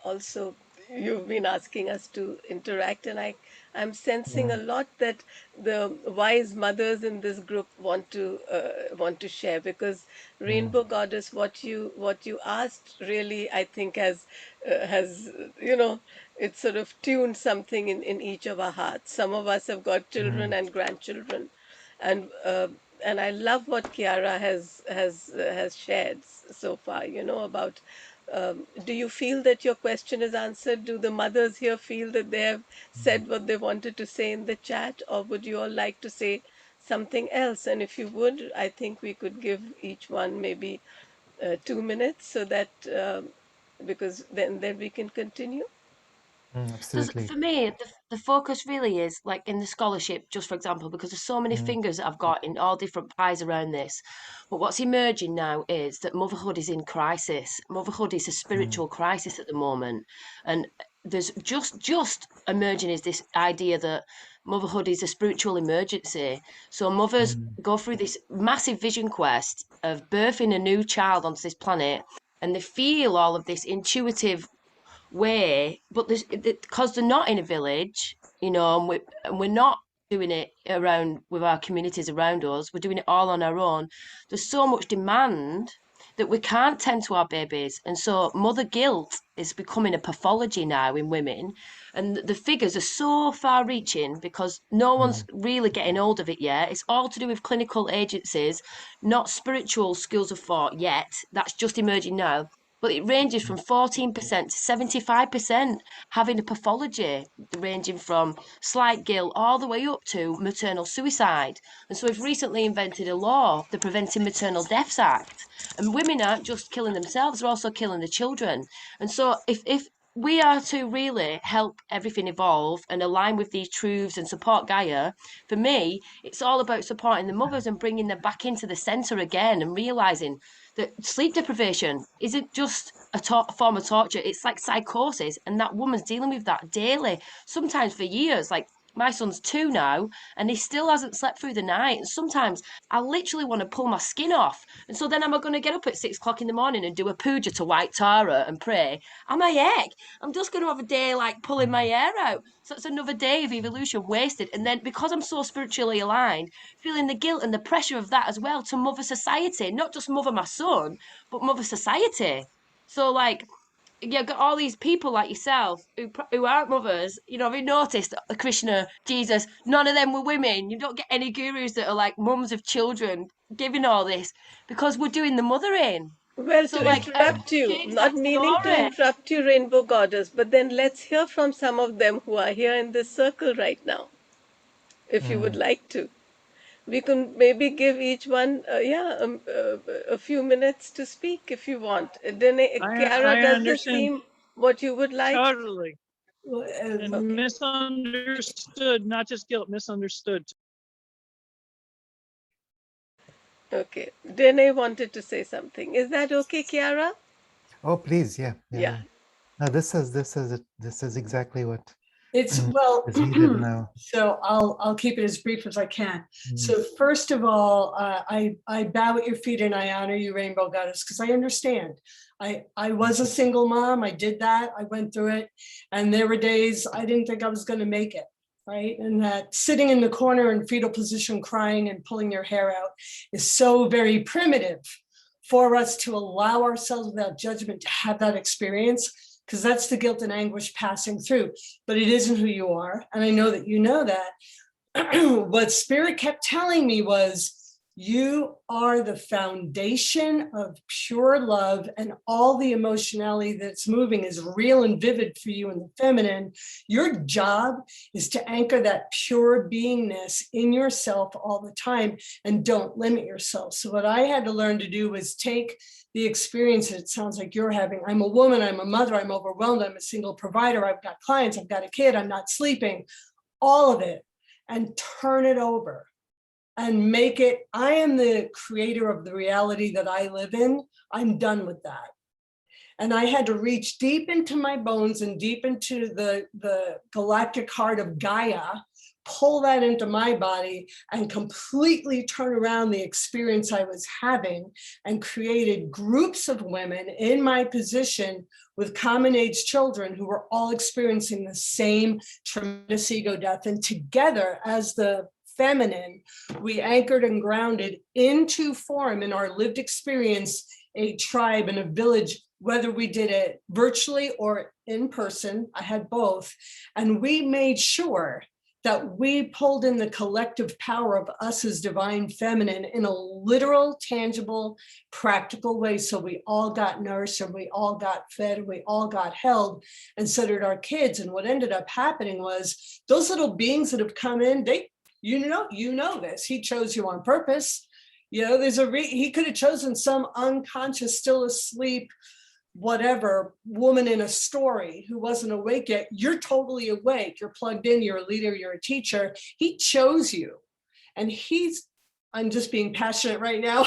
also, you've been asking us to interact, and I'm sensing a lot that the wise mothers in this group want to share, because Rainbow Goddess, what you asked really, I think has you know, it's sort of tuned something in each of our hearts. Some of us have got children and grandchildren, and and I love what Kiara has shared so far. You know, about. Do you feel that your question is answered? Do the mothers here feel that they have said what they wanted to say in the chat, or would you all like to say something else? And if you would, I think we could give each one maybe 2 minutes, so that because then we can continue. Because Absolutely. for me, the focus really is like in the scholarship, just for example, because there's so many fingers that I've got in all different pies around this. But what's emerging now is that motherhood is in crisis. Motherhood is a spiritual crisis at the moment. And there's just emerging is this idea that motherhood is a spiritual emergency. So mothers go through this massive vision quest of birthing a new child onto this planet, and they feel all of this intuitive way, but there's because they're not in a village, you know, and we're not doing it around with our communities around us. We're doing it all on our own. There's so much demand that we can't tend to our babies, and so mother guilt is becoming a pathology now in women, and the figures are so far-reaching because no one's really getting hold of it yet. It's all to do with clinical agencies, not spiritual schools of thought yet. That's just emerging now. but it ranges from 14% to 75% having a pathology ranging from slight guilt all the way up to maternal suicide. And so we've recently invented a law, the Preventing Maternal Deaths Act, and women aren't just killing themselves, they're also killing the children. And so if we are to really help everything evolve and align with these truths and support Gaia, for me, it's all about supporting the mothers and bringing them back into the center again and realizing that sleep deprivation isn't just a form of torture, it's like psychosis, and that woman's dealing with that daily, sometimes for years. Like, my son's 2 now, and he still hasn't slept through the night. And sometimes I literally want to pull my skin off. And so then am I going to get up at 6 o'clock in the morning and do a puja to White Tara and pray? Am I heck? I'm just going to have a day like pulling my hair out. So it's another day of evolution wasted. And then because I'm so spiritually aligned, feeling the guilt and the pressure of that as well to mother society, not just mother my son, but mother society. So like, you've got all these people like yourself who aren't mothers. You know, have you noticed Krishna, Jesus, none of them were women. You don't get any gurus that are like mums of children giving all this because we're doing the mothering. Well, So to like, interrupt you, change not that meaning to story. interrupt you, Rainbow Goddess, but then let's hear from some of them who are here in this circle right now, if you would like to. We can maybe give each one, a few minutes to speak if you want. Then, Kiara, I does this understand seem what you would like? totally. And Okay. misunderstood, not just guilt, misunderstood. Okay. Dene wanted to say something. Is that okay, Kiara? Oh, please, yeah. Yeah. No, this is exactly what It's well, is needed now. so I'll keep it as brief as I can. So first of all, I bow at your feet and I honor you, Rainbow Goddess, because I understand. I was a single mom. I did that. I went through it, and there were days I didn't think I was going to make it. Right, and that sitting in the corner in fetal position, crying and pulling your hair out, is so very primitive for us to allow ourselves without judgment to have that experience, because that's the guilt and anguish passing through. But it isn't who you are. And I know that you know that. What Spirit kept telling me was, you are the foundation of pure love, and all the emotionality that's moving is real and vivid for you in the feminine. Your job is to anchor that pure beingness in yourself all the time, and don't limit yourself. So what I had to learn to do was take the experience that it sounds like you're having. I'm a woman, I'm a mother, I'm overwhelmed, I'm a single provider, I've got clients, I've got a kid, I'm not sleeping, all of it, and turn it over and make it, I am the creator of the reality that I live in. I'm done with that. And I had to reach deep into my bones and deep into the galactic heart of Gaia, pull that into my body and completely turn around the experience I was having, and created groups of women in my position with common age children who were all experiencing the same tremendous ego death. And together as the feminine, we anchored and grounded into form in our lived experience, a tribe and a village, whether we did it virtually or in person. I had both. And we made sure that we pulled in the collective power of us as divine feminine in a literal, tangible, practical way. So we all got nourished and we all got fed and we all got held, and so did our kids. And what ended up happening was those little beings that have come in, you know this, he chose you on purpose. You know, there's he could have chosen some unconscious, still asleep, whatever woman in a story who wasn't awake yet. You're totally awake. You're plugged in. You're a leader. You're a teacher. He chose you. And I'm just being passionate right now.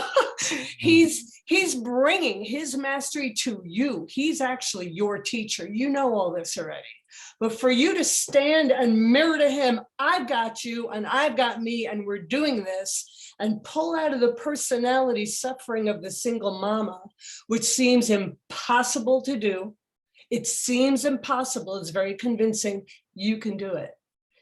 He's bringing his mastery to you. He's actually your teacher. You know all this already. But for you to stand and mirror to him, I've got you and I've got me and we're doing this, and pull out of the personality suffering of the single mama, which seems impossible to do. It seems impossible. It's very convincing. You can do it.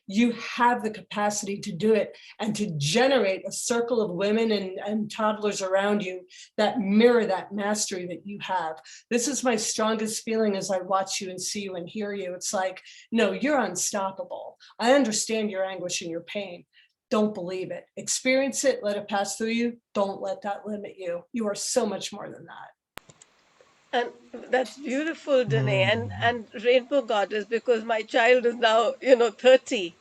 You have the capacity to do it and to generate a circle of women and toddlers around you that mirror that mastery that you have. This is my strongest feeling as I watch you and see you and hear you. It's like, no, you're unstoppable. I understand your anguish and your pain. Don't believe it. Experience it, let it pass through you. Don't let that limit you. You are so much more than that. And that's beautiful, Danae, Mm. and Rainbow Goddess, because my child is now, 30.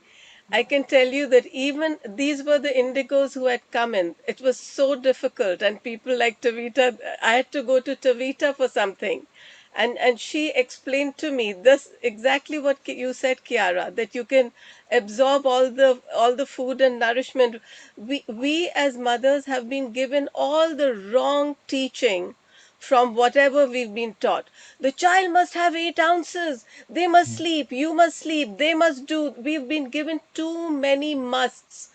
I can tell you that even these were the indigos who had come in. It was so difficult, and people like Tavita, I had to go to Tavita for something. And she explained to me this exactly what you said, Kiara, that you can absorb all the food and nourishment. We as mothers have been given all the wrong teaching from whatever we've been taught. The child must have 8 ounces. They must Mm. sleep. You must sleep. They must do. We've been given too many musts.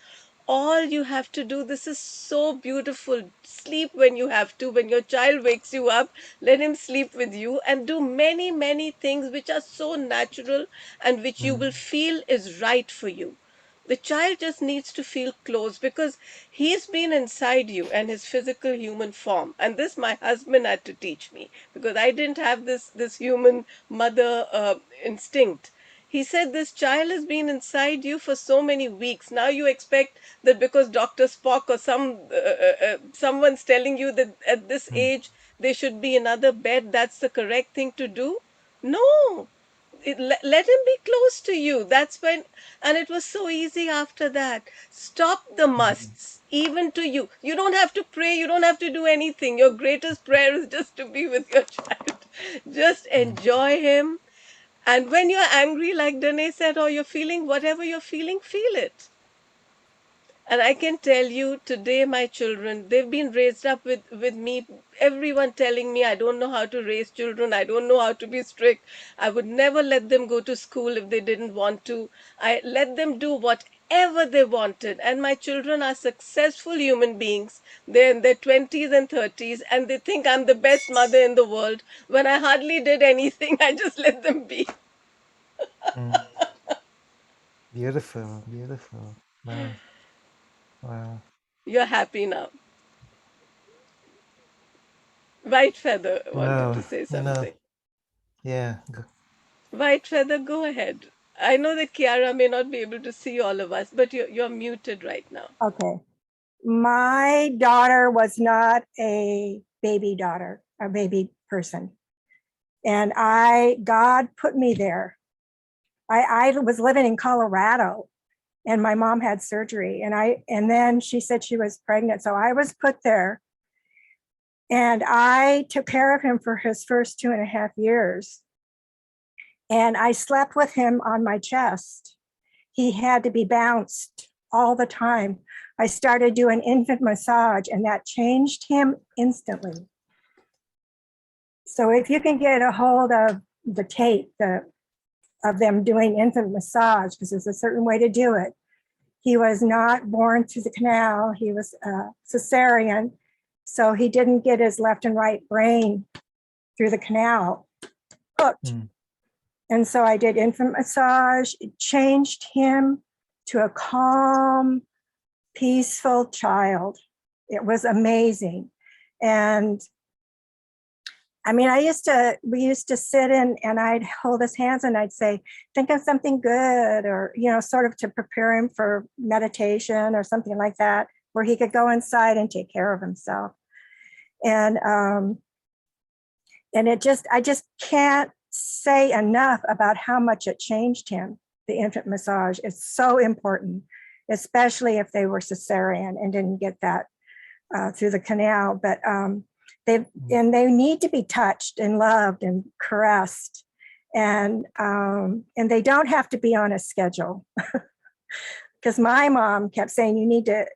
All you have to do, this is so beautiful. Sleep when you have to. When your child wakes you up, let him sleep with you and do many, many things which are so natural and which you Mm. will feel is right for you. The child just needs to feel close because he's been inside you and his physical human form. And this my husband had to teach me because I didn't have this human mother instinct. He said this child has been inside you for so many weeks. Now you expect that because Dr. Spock or someone's telling you that at this Mm. age they should be in another bed, that's the correct thing to do. No, let him be close to you. That's when, and it was so easy after that. Stop the Mm. musts, even to you. You don't have to pray, you don't have to do anything. Your greatest prayer is just to be with your child. Just Mm. enjoy him. And when you're angry, like Danae said, or you're feeling whatever you're feeling, feel it. And I can tell you today, my children, they've been raised up with me, everyone telling me I don't know how to raise children, I don't know how to be strict. I would never let them go to school if they didn't want to. I let them do whatever they wanted. And my children are successful human beings. They're in their 20s and 30s, and they think I'm the best mother in the world when I hardly did anything. I just let them be. Mm. Beautiful, beautiful. Wow, wow. You're happy now. White Feather wanted to Wow, say something. yeah. White Feather, go ahead. I know that Kiara may not be able to see all of us, but you're muted right now. Okay. My daughter was not a baby daughter, a baby person. And God put me there. I was living in Colorado and my mom had surgery and then she said she was pregnant. So I was put there and I took care of him for his first 2.5 years. And I slept with him on my chest. He had to be bounced all the time. I started doing infant massage and that changed him instantly. So if you can get a hold of the tape of them doing infant massage, because there's a certain way to do it. He was not born through the canal. He was cesarean. So he didn't get his left and right brain through the canal hooked. Mm. And so I did infant massage. It changed him to a calm, peaceful child. It was amazing. And I mean, we used to sit in and I'd hold his hands and I'd say, think of something good or, sort of to prepare him for meditation or something like that, where he could go inside and take care of himself. And I just can't say enough about how much it changed him. The infant massage is so important, especially if they were cesarean and didn't get that through the canal. But they need to be touched and loved and caressed, and they don't have to be on a schedule. Because my mom kept saying, you need to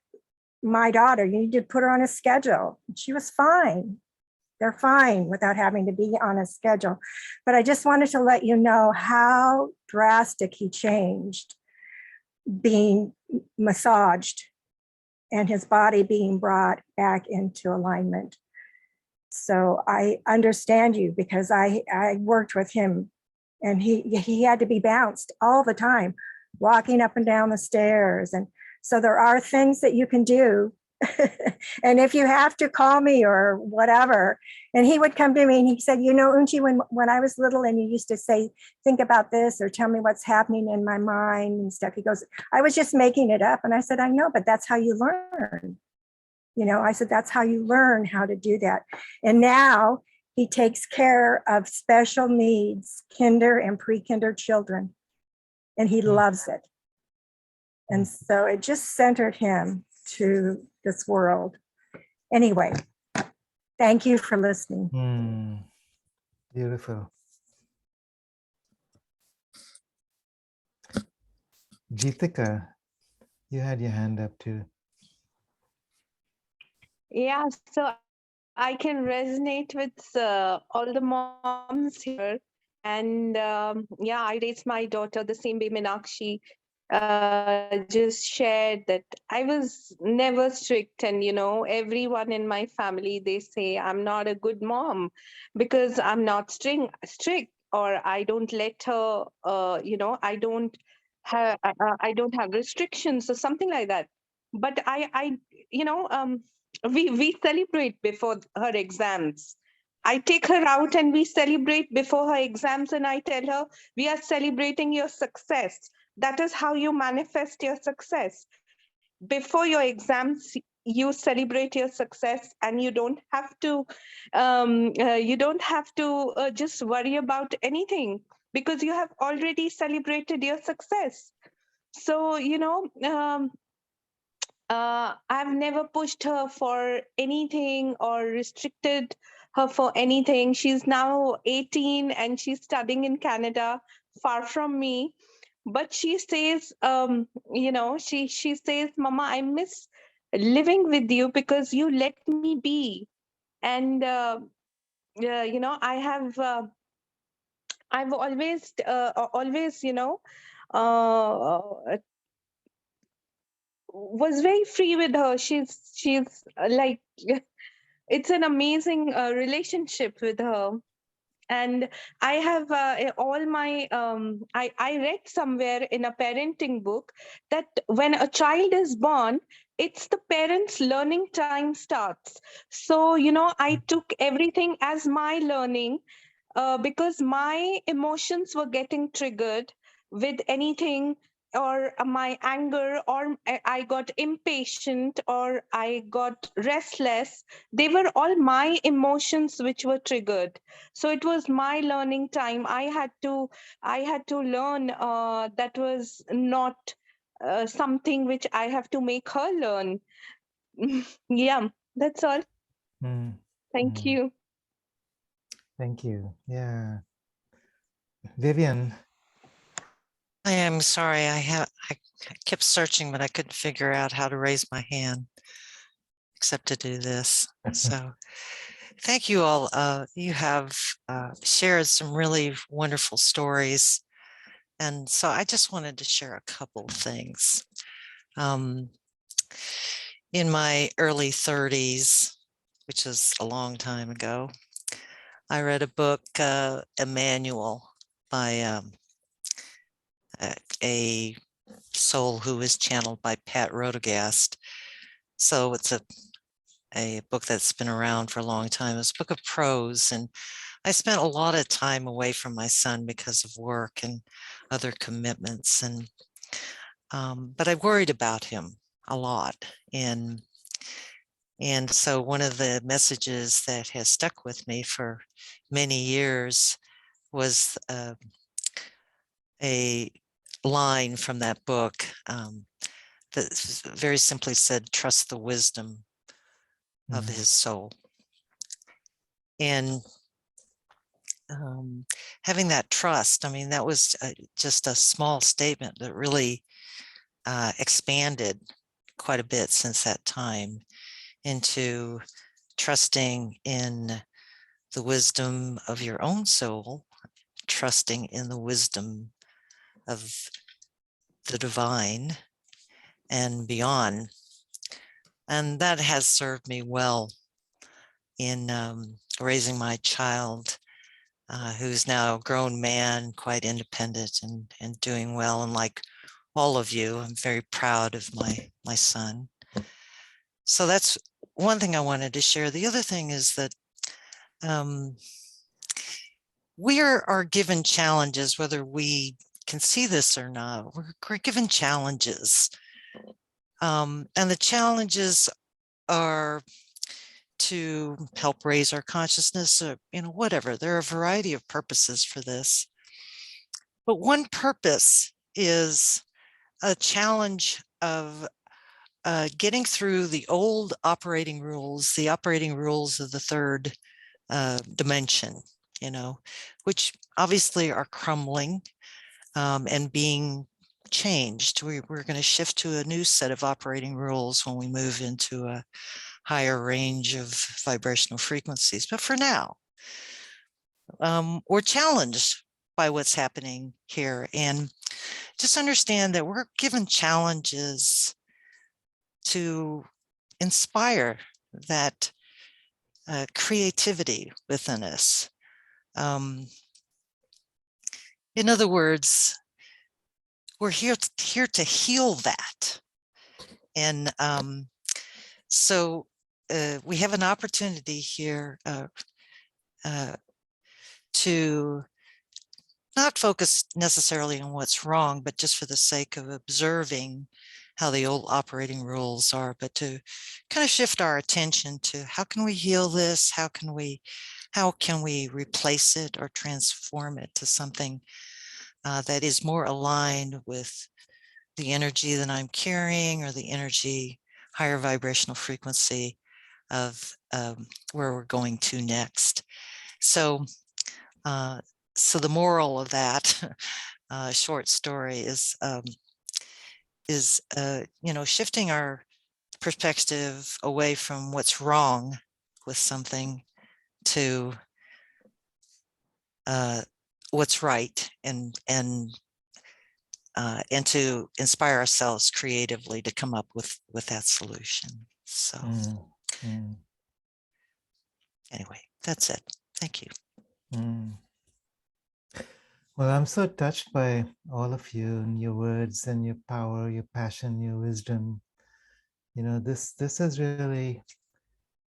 put her on a schedule. She was fine. They're fine without having to be on a schedule. But I just wanted to let you know how drastic he changed being massaged and his body being brought back into alignment. So I understand you because I worked with him and he had to be bounced all the time, walking up and down the stairs. And so there are things that you can do. And if you have to, call me or whatever. And he would come to me and he said, Unchi, when I was little and you used to say, think about this or tell me what's happening in my mind and stuff. He goes, I was just making it up. And I said, I know, but that's how you learn. I said, that's how you learn how to do that. And now He takes care of special needs, kinder and pre-kinder children, and he loves it. And so it just centered him to this world. Anyway, thank you for listening. Beautiful. Jitika, you had your hand up too. Yeah, so I can resonate with all the moms here. And yeah, I raised my daughter the same way Meenakshi just shared, that I was never strict. And, you know, everyone in my family, they say I'm not a good mom because I'm not strict, or I don't let her, you know, I don't have restrictions or something like that. But you know, we celebrate before her exams. I take her out and we celebrate before her exams, and I tell her, we are celebrating your success. That is how you manifest your success. Before your exams, you celebrate your success, and you don't have to just worry about anything, because you have already celebrated your success. So, you know, I've never pushed her for anything or restricted her for anything. She's now 18 and she's studying in Canada, far from me. But she says, you know, she says, Mama, I miss living with you because you let me be. And, you know, I've always, you know, was very free with her. She's like, it's an amazing relationship with her. And I have all my I read somewhere in a parenting book that when a child is born, it's the parents' learning time starts. So, you know, I took everything as my learning, because my emotions were getting triggered with anything, or my anger, or I got impatient, or I got restless. They were all my emotions which were triggered. So it was my learning time. I had to learn that was not something which I have to make her learn. Yeah, that's all. Thank you. Thank you. Yeah. Vivian. I am sorry. I kept searching, but I couldn't figure out how to raise my hand except to do this. So thank you all. You have shared some really wonderful stories. And so I just wanted to share a couple of things. In my early 30s, which is a long time ago, I read a book, Emmanuel, by a soul who was channeled by Pat Rodegast. So it's a book that's been around for a long time. It's a book of prose, and I spent a lot of time away from my son because of work and other commitments, and but I worried about him a lot. And so one of the messages that has stuck with me for many years was a line from that book that very simply said, trust the wisdom of his soul. And having that trust, I mean, that was just a small statement that really expanded quite a bit since that time into trusting in the wisdom of your own soul, trusting in the wisdom of the divine and beyond. And that has served me well in raising my child, who's now a grown man, quite independent and doing well. And like all of you, I'm very proud of my son. So that's one thing I wanted to share. The other thing is that we are given challenges, whether we can see this or not. We're given challenges. And the challenges are to help raise our consciousness, or, whatever. There are a variety of purposes for this. But one purpose is a challenge of getting through the old operating rules, the operating rules of the third dimension, which obviously are crumbling and being changed. We're going to shift to a new set of operating rules when we move into a higher range of vibrational frequencies. But for now, we're challenged by what's happening here. And just understand that we're given challenges to inspire that creativity within us. In other words, we're here to heal that. And so we have an opportunity here to not focus necessarily on what's wrong, but just for the sake of observing how the old operating rules are, but to kind of shift our attention to how can we heal this? How can we replace it or transform it to something that is more aligned with the energy that I'm carrying, or the energy, higher vibrational frequency of where we're going to next. So the moral of that short story is shifting our perspective away from what's wrong with something to what's right, and to inspire ourselves creatively to come up with that solution. So anyway, that's it. Thank you. Well, I'm so touched by all of you and your words and your power, your passion, your wisdom. This is really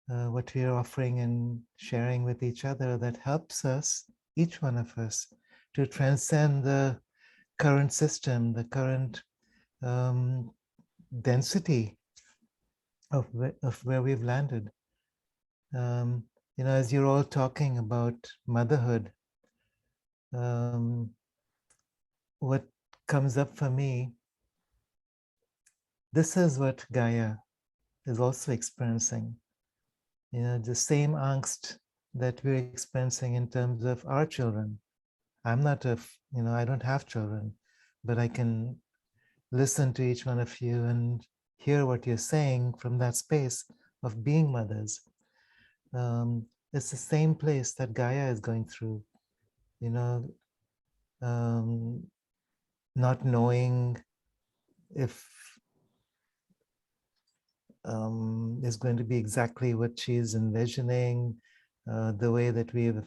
what we are offering and sharing with each other, that helps us, each one of us, to transcend the current system, the current density of where we've landed. As you're all talking about motherhood, what comes up for me, this is what Gaia is also experiencing. The same angst that we're experiencing in terms of our children. I'm not I don't have children, but I can listen to each one of you and hear what you're saying from that space of being mothers. It's the same place that Gaia is going through, not knowing if is going to be exactly what she's envisioning, the way that we've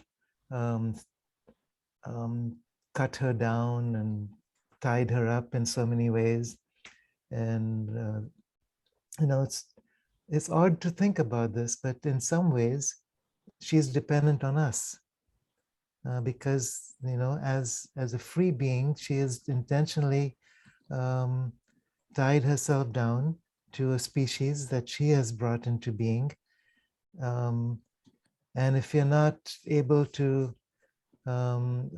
cut her down and tied her up in so many ways. And, it's odd to think about this, but in some ways, she's dependent on us. Because, as a free being, she has intentionally tied herself down to a species that she has brought into being. And if you're not able to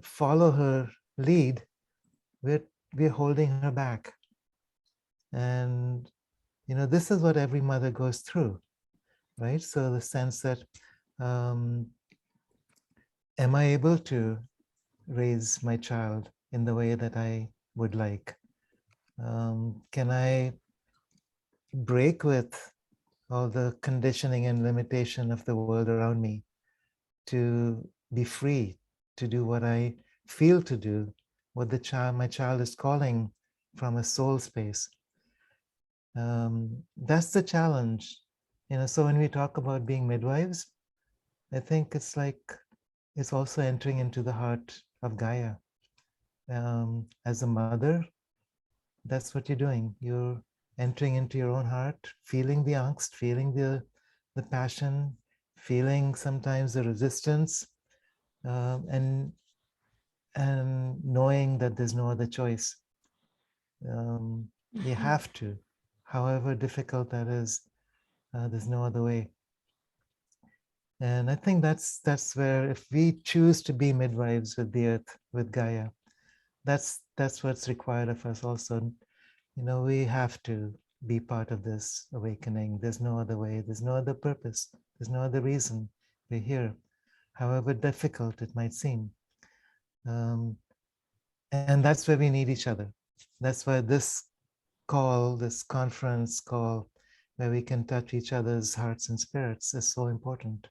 follow her lead, we're holding her back. And, this is what every mother goes through, right? So the sense that, am I able to raise my child in the way that I would like? Can I break with all the conditioning and limitation of the world around me to be free to do what I feel to do, what my child is calling from a soul space? That's the challenge. So when we talk about being midwives, I think it's like it's also entering into the heart of Gaia. As a mother, that's what you're doing. You're entering into your own heart, feeling the angst, feeling the passion, feeling sometimes the resistance, and knowing that there's no other choice. You have to, however difficult that is, there's no other way. And I think that's where, if we choose to be midwives with the earth, with Gaia, that's what's required of us also. We have to be part of this awakening. There's no other way. There's no other purpose. There's no other reason we're here, however difficult it might seem. And that's where we need each other. That's why this call, this conference call, where we can touch each other's hearts and spirits, is so important.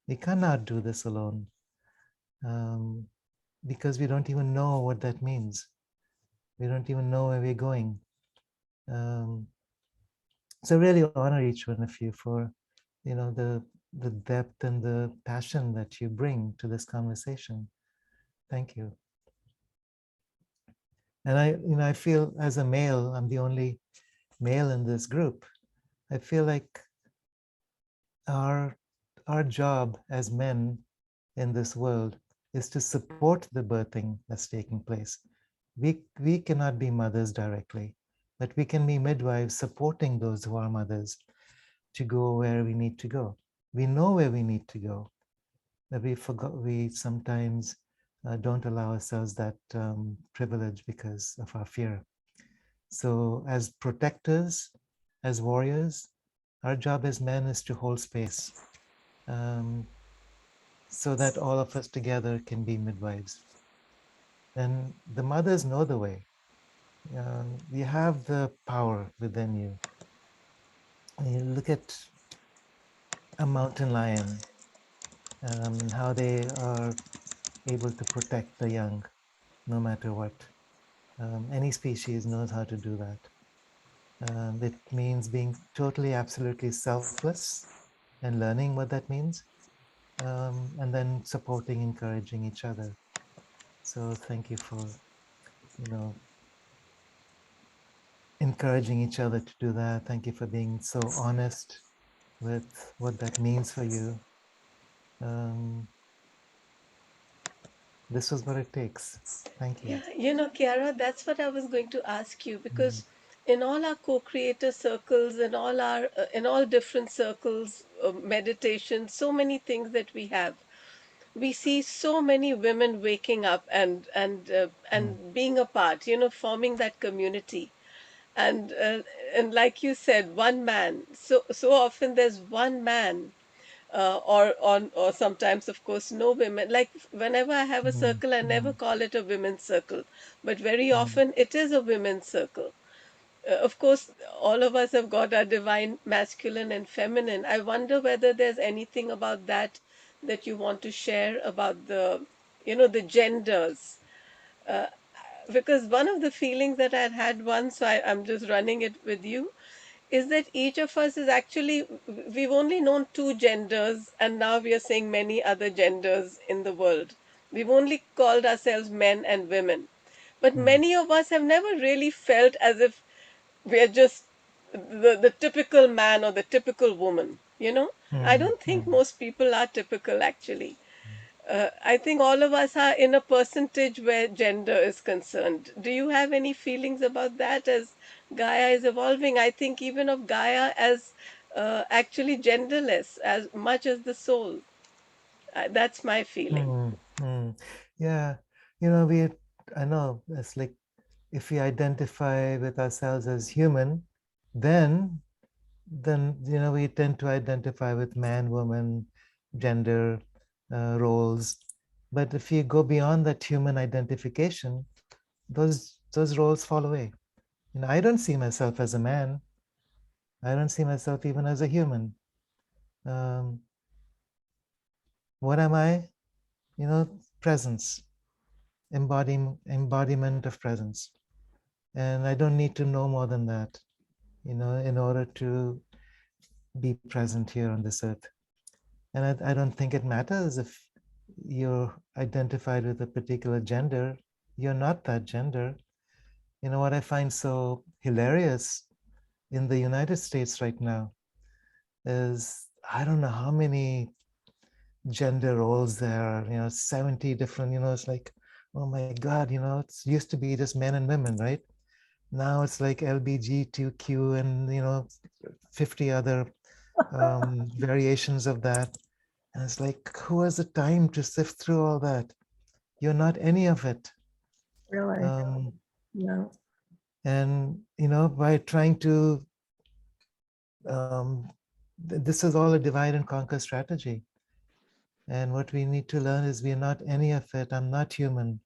We cannot do this alone, because we don't even know what that means. We don't even know where we're going. So really honor each one of you for, the depth and the passion that you bring to this conversation. Thank you. And I feel, as a male, I'm the only male in this group. I feel like our job as men in this world is to support the birthing that's taking place. We cannot be mothers directly, but we can be midwives supporting those who are mothers to go where we need to go. We know where we need to go, but we sometimes don't allow ourselves that privilege because of our fear. So as protectors, as warriors, our job as men is to hold space, so that all of us together can be midwives. And the mothers know the way. You have the power within you. You look at a mountain lion, and how they are able to protect the young, no matter what. Any species knows how to do that. It means being totally, absolutely selfless and learning what that means, and then supporting, encouraging each other. So thank you for, encouraging each other to do that. Thank you for being so honest with what that means for you. This is what it takes. Thank you. Yeah, Kiara, that's what I was going to ask you, because in all our co-creator circles and in all different circles, meditation, so many things that we have, we see so many women waking up and being a part, forming that community. And like you said, one man. So often there's one man, or sometimes, of course, no women. Like whenever I have a circle, I never call it a women's circle, but very often it is a women's circle. Of course, all of us have got our divine masculine and feminine. I wonder whether there's anything about that you want to share about the genders. Uh, because one of the feelings that I had once, so I'm just running it with you, is that each of us is actually, we've only known two genders, and now we are saying many other genders in the world. We've only called ourselves men and women. But many of us have never really felt as if we're just the typical man or the typical woman, I don't think most people are typical, actually. I think all of us are in a percentage where gender is concerned. Do you have any feelings about that as Gaia is evolving? I think even of Gaia as actually genderless as much as the soul. That's my feeling. Yeah, I know it's like, if we identify with ourselves as human, then we tend to identify with man, woman, gender roles. But if you go beyond that human identification, those roles fall away. I don't see myself as a man. I don't see myself even as a human. What am I? Presence, embodiment of presence. And I don't need to know more than that, in order to be present here on this earth. And I don't think it matters if you're identified with a particular gender. You're not that gender. What I find so hilarious in the United States right now is, I don't know how many gender roles there are, 70 different, it's like, oh my God, it used to be just men and women, right? Now it's like LBGTQ and 50 other variations of that. And it's like, who has the time to sift through all that? You're not any of it. Really? No. And, you know, by trying to, this is all a divide and conquer strategy. And what we need to learn is we're not any of it. I'm not human.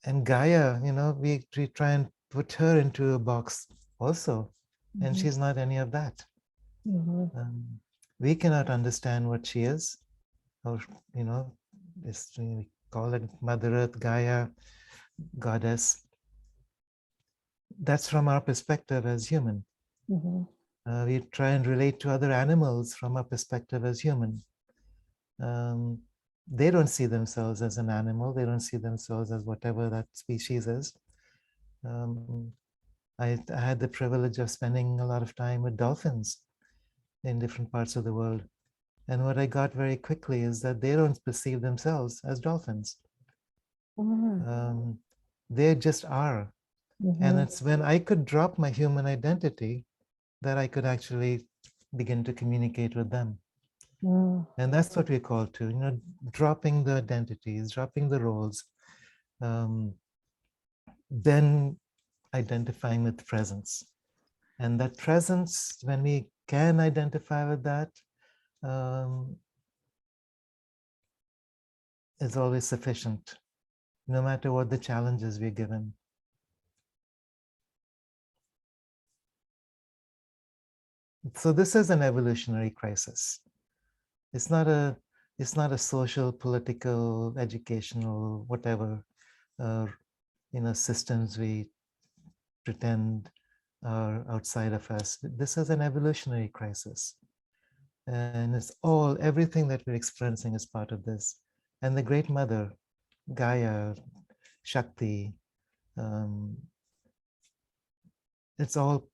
And Gaia, you know, we try and put her into a box also, and she's not any of that. We cannot understand what she is, or, you know, we call it Mother Earth, Gaia, Goddess. That's from our perspective as human. We try and relate to other animals from our perspective as human. They don't see themselves as an animal. They don't see themselves as whatever that species is. I had the privilege of spending a lot of time with dolphins in different parts of the world. And what I got very quickly is that they don't perceive themselves as dolphins. They just are. And it's when I could drop my human identity that I could actually begin to communicate with them. And that's what we call to, you know, dropping the identities, dropping the roles, then identifying with presence. And that presence, when we can identify with that, is always sufficient, no matter what the challenges we're given. So this is an evolutionary crisis. It's not a social, political, educational, whatever, you know, systems we pretend are outside of us. This is an evolutionary crisis. And it's everything that we're experiencing is part of this. And the Great Mother, Gaia, Shakti, it's all,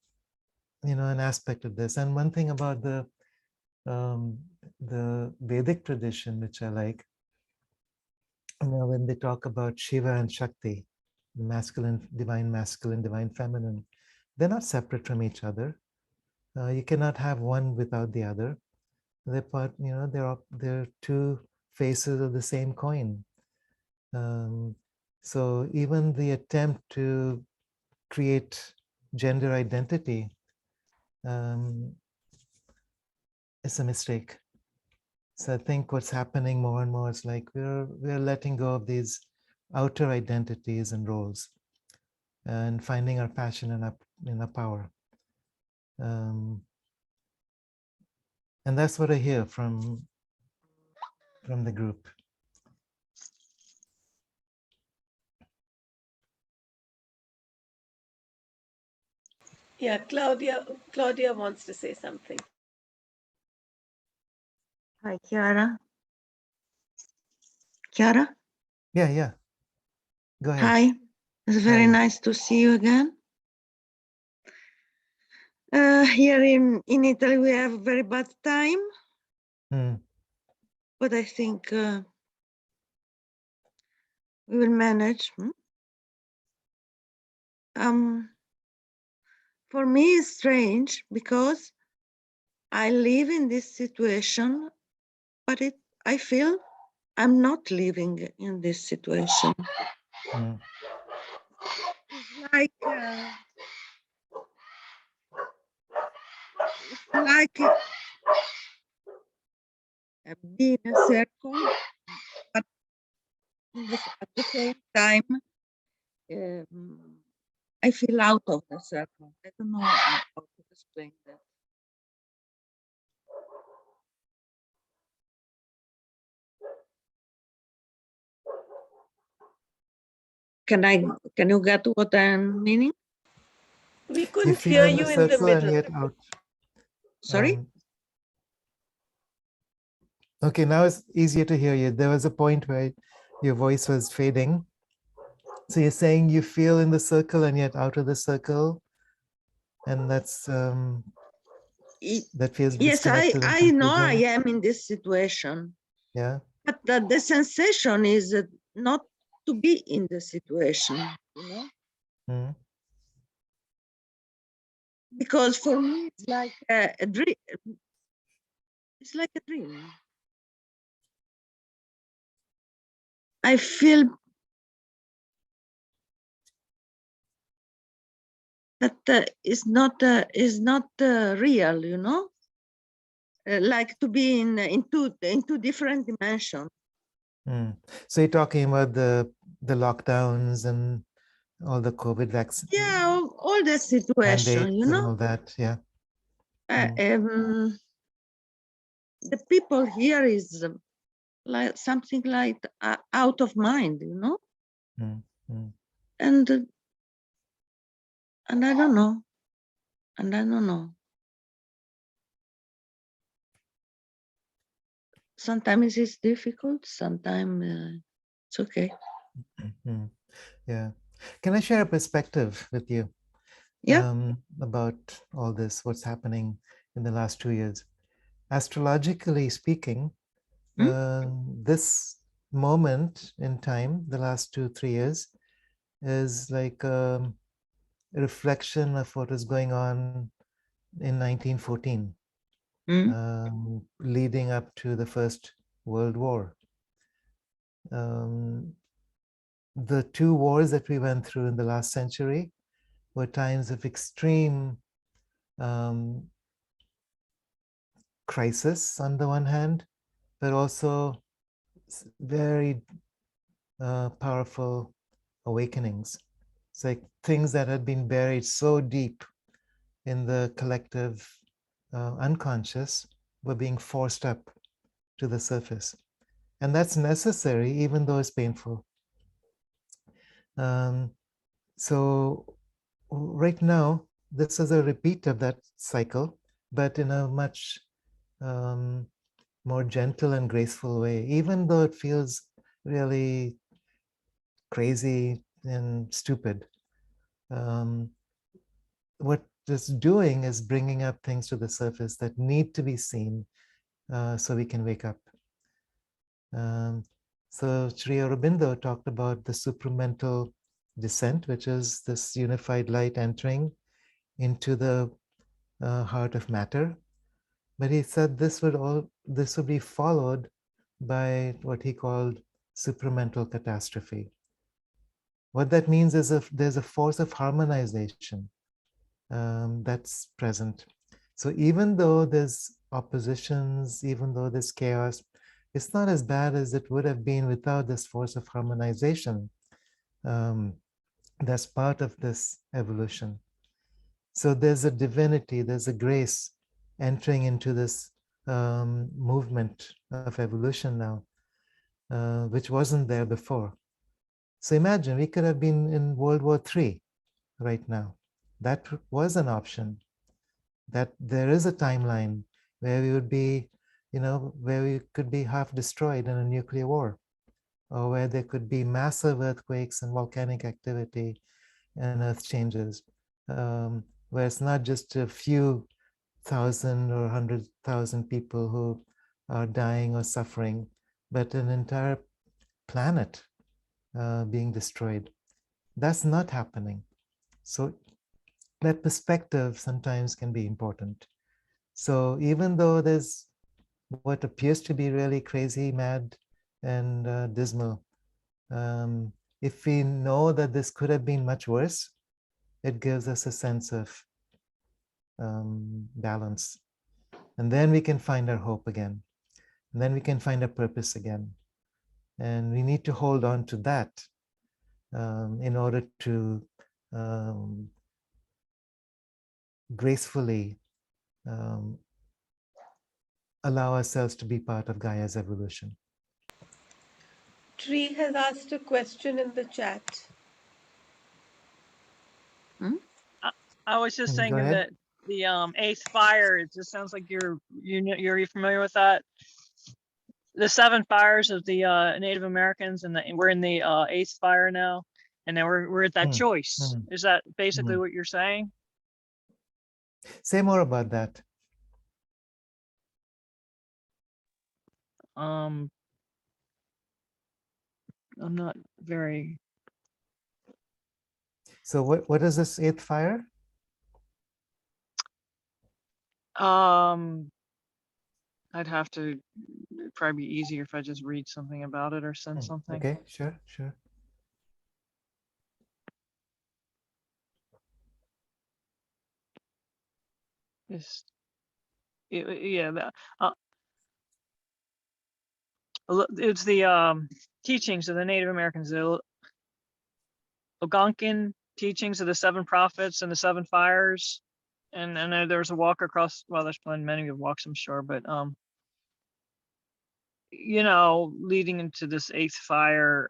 you know, an aspect of this. And one thing about the Vedic tradition, which I like, you know, when they talk about Shiva and Shakti, masculine, divine feminine, they're not separate from each other. You cannot have one without the other. They're part, you know, they're two faces of the same coin. So even the attempt to create gender identity is a mistake. So I think what's happening more and more is like we're letting go of these outer identities and roles and finding our passion and our power. And that's what I hear from the group. Yeah, Claudia wants to say something. Hi, Kiara. Kiara? Yeah. Go ahead. Hi. It's very Hi. nice to see you again. Here in Italy, we have a very bad time. But I think we will manage. For me, it's strange because I live in this situation, but I feel I'm not living in this situation. It's like being in a circle, but at the same time, I feel out of the circle. I don't know how to explain that. Can you get what I'm meaning? We You couldn't feel hear in you the in the circle and middle. yet out. Sorry? Okay, now it's easier to hear you. There was a point where your voice was fading. So you're saying you feel in the circle and yet out of the circle, and that's that feels Yes, disconnected and I know I confusing. am in this situation. Yeah. But the sensation is not to be in the situation, you know? because for me it's like a dream. It's like a dream. I feel that is not real, you know, like to be in two different dimensions. So you're talking about the lockdowns and all the COVID vaccine, Yeah, all the situation, you mandates and know. all that. Yeah. The people here is like something like out of mind, you know. And I don't know, and I don't know. Sometimes it's difficult, sometimes it's okay. Yeah. Can I share a perspective with you? Yeah. About all this, what's happening in the last 2 years? Astrologically speaking, this moment in time, the last 2-3 years, is like a reflection of what was going on in 1914, leading up to the First World War. The 2 wars that we went through in the last century were times of extreme crisis on the one hand, but also very powerful awakenings. It's like things that had been buried so deep in the collective unconscious were being forced up to the surface. And that's necessary, even though it's painful. So right now, this is a repeat of that cycle, but in a much more gentle and graceful way, even though it feels really crazy and stupid. What it's doing is bringing up things to the surface that need to be seen so we can wake up. So Sri Aurobindo talked about the supramental descent, which is this unified light entering into the heart of matter. But he said this would be followed by what he called supramental catastrophe. What that means is if there's a force of harmonization that's present. So even though there's oppositions, even though there's chaos, it's not as bad as it would have been without this force of harmonization. That's part of this evolution. So there's a divinity, there's a grace entering into this movement of evolution now, which wasn't there before. So imagine we could have been in World War III right now. That was an option. That there is a timeline where we would be, where we could be half destroyed in a nuclear war, or where there could be massive earthquakes and volcanic activity and earth changes, where it's not just a few thousand or 100,000 people who are dying or suffering, but an entire planet being destroyed. That's not happening. So that perspective sometimes can be important. So even though there's what appears to be really crazy, mad, and dismal, if we know that this could have been much worse, it gives us a sense of balance. And then we can find our hope again. And then we can find our purpose again. And we need to hold on to that in order to gracefully allow ourselves to be part of Gaia's evolution. Tree has asked a question in the chat. I was just Go thinking ahead. that the eighth fire, it just sounds like you're familiar with that? The 7 fires of the Native Americans, and we're in the eighth fire now, and then we're at that choice. Is that basically what you're saying? Say more about that. I'm not very. So what is this eighth fire? I'd have to, it'd probably be easier if I just read something about it or send something. Okay, sure, sure. It's, yeah, it's the teachings of the Native Americans, the Algonquin teachings of the 7 prophets and the 7 fires. And there's a walk across, well, there's plenty many of walks, I'm sure, but you know, leading into this 8th fire,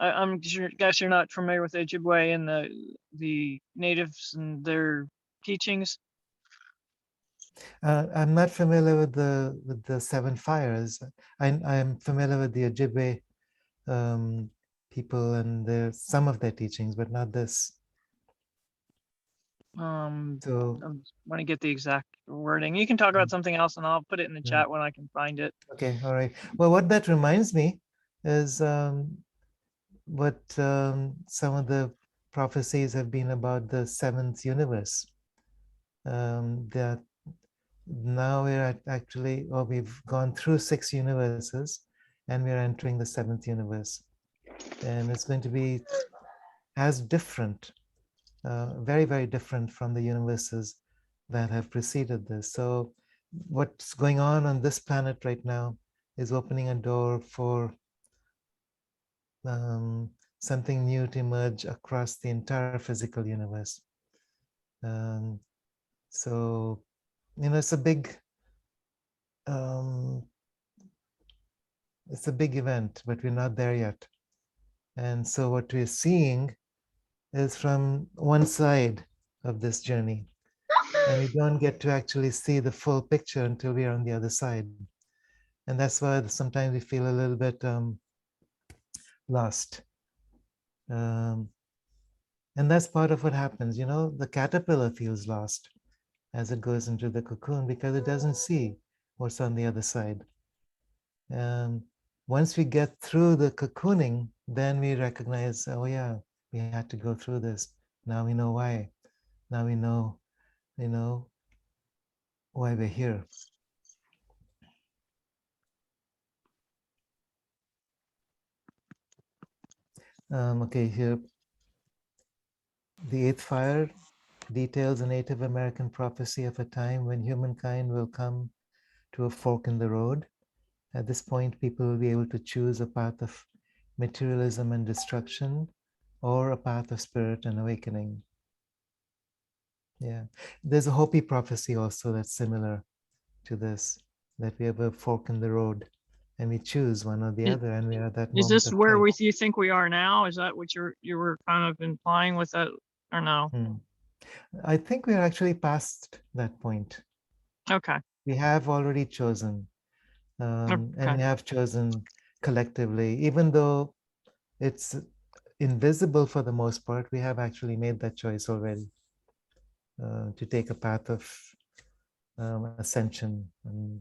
I'm sure, guess you're not familiar with Ojibwe and the natives and their teachings. I'm not familiar with the 7 fires. I'm familiar with the Ojibwe people and some of their teachings, but not this. So I want to get the exact wording. You can talk about something else and I'll put it in the chat when I can find it. okay, all right. Well, what that reminds me is what some of the prophecies have been about the 7th universe. That now we're actually, or we've gone through 6 universes and we're entering the 7th universe. And it's going to be as different, very, very different from the universes that have preceded this. So what's going on this planet right now is opening a door for something new to emerge across the entire physical universe. So, you know, it's a big event, but we're not there yet. And so what we're seeing is from one side of this journey. And we don't get to actually see the full picture until we are on the other side. And that's why sometimes we feel a little bit lost. And that's part of what happens, you know, the caterpillar feels lost as it goes into the cocoon because it doesn't see what's on the other side. Once we get through the cocooning, then we recognize, oh yeah, we had to go through this. Now we know why. Now we know, you know, why we're here. Okay, here, the 8th fire details a Native American prophecy of a time when humankind will come to a fork in the road. At this point, people will be able to choose a path of materialism and destruction or a path of spirit and awakening. Yeah, there's a Hopi prophecy also that's similar to this, that we have a fork in the road and we choose one or the other, and we are at that moment. Is this where you think we are now? Is that what you were kind of implying with that, or no? I think we're actually past that point. Okay. We have already chosen, and we have chosen collectively, even though it's invisible for the most part, we have actually made that choice already to take a path of ascension. And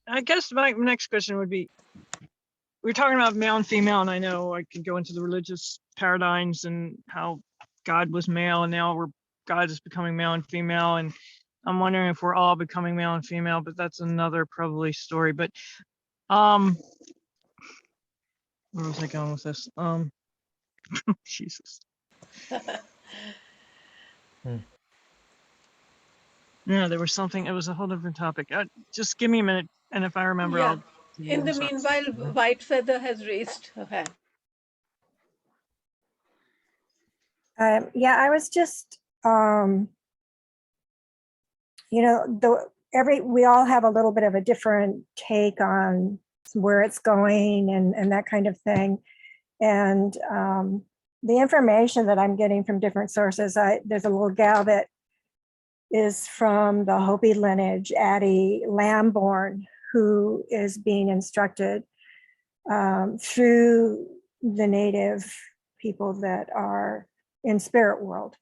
I guess my next question would be, we're talking about male and female, and I know I could go into the religious paradigms and how God was male and now God is becoming male and female, and I'm wondering if we're all becoming male and female, but that's another probably story. But where was I going with this? Jesus. Yeah, there was something, it was a whole different topic. Just give me a minute, and if I remember, I'll. In the meanwhile, White Feather has raised her hand. Yeah, I was just, you know, we all have a little bit of a different take on where it's going and that kind of thing. And the information that I'm getting from different sources, there's a little gal that is from the Hopi lineage, Addie Lamborn, who is being instructed through the native people that are in spirit world.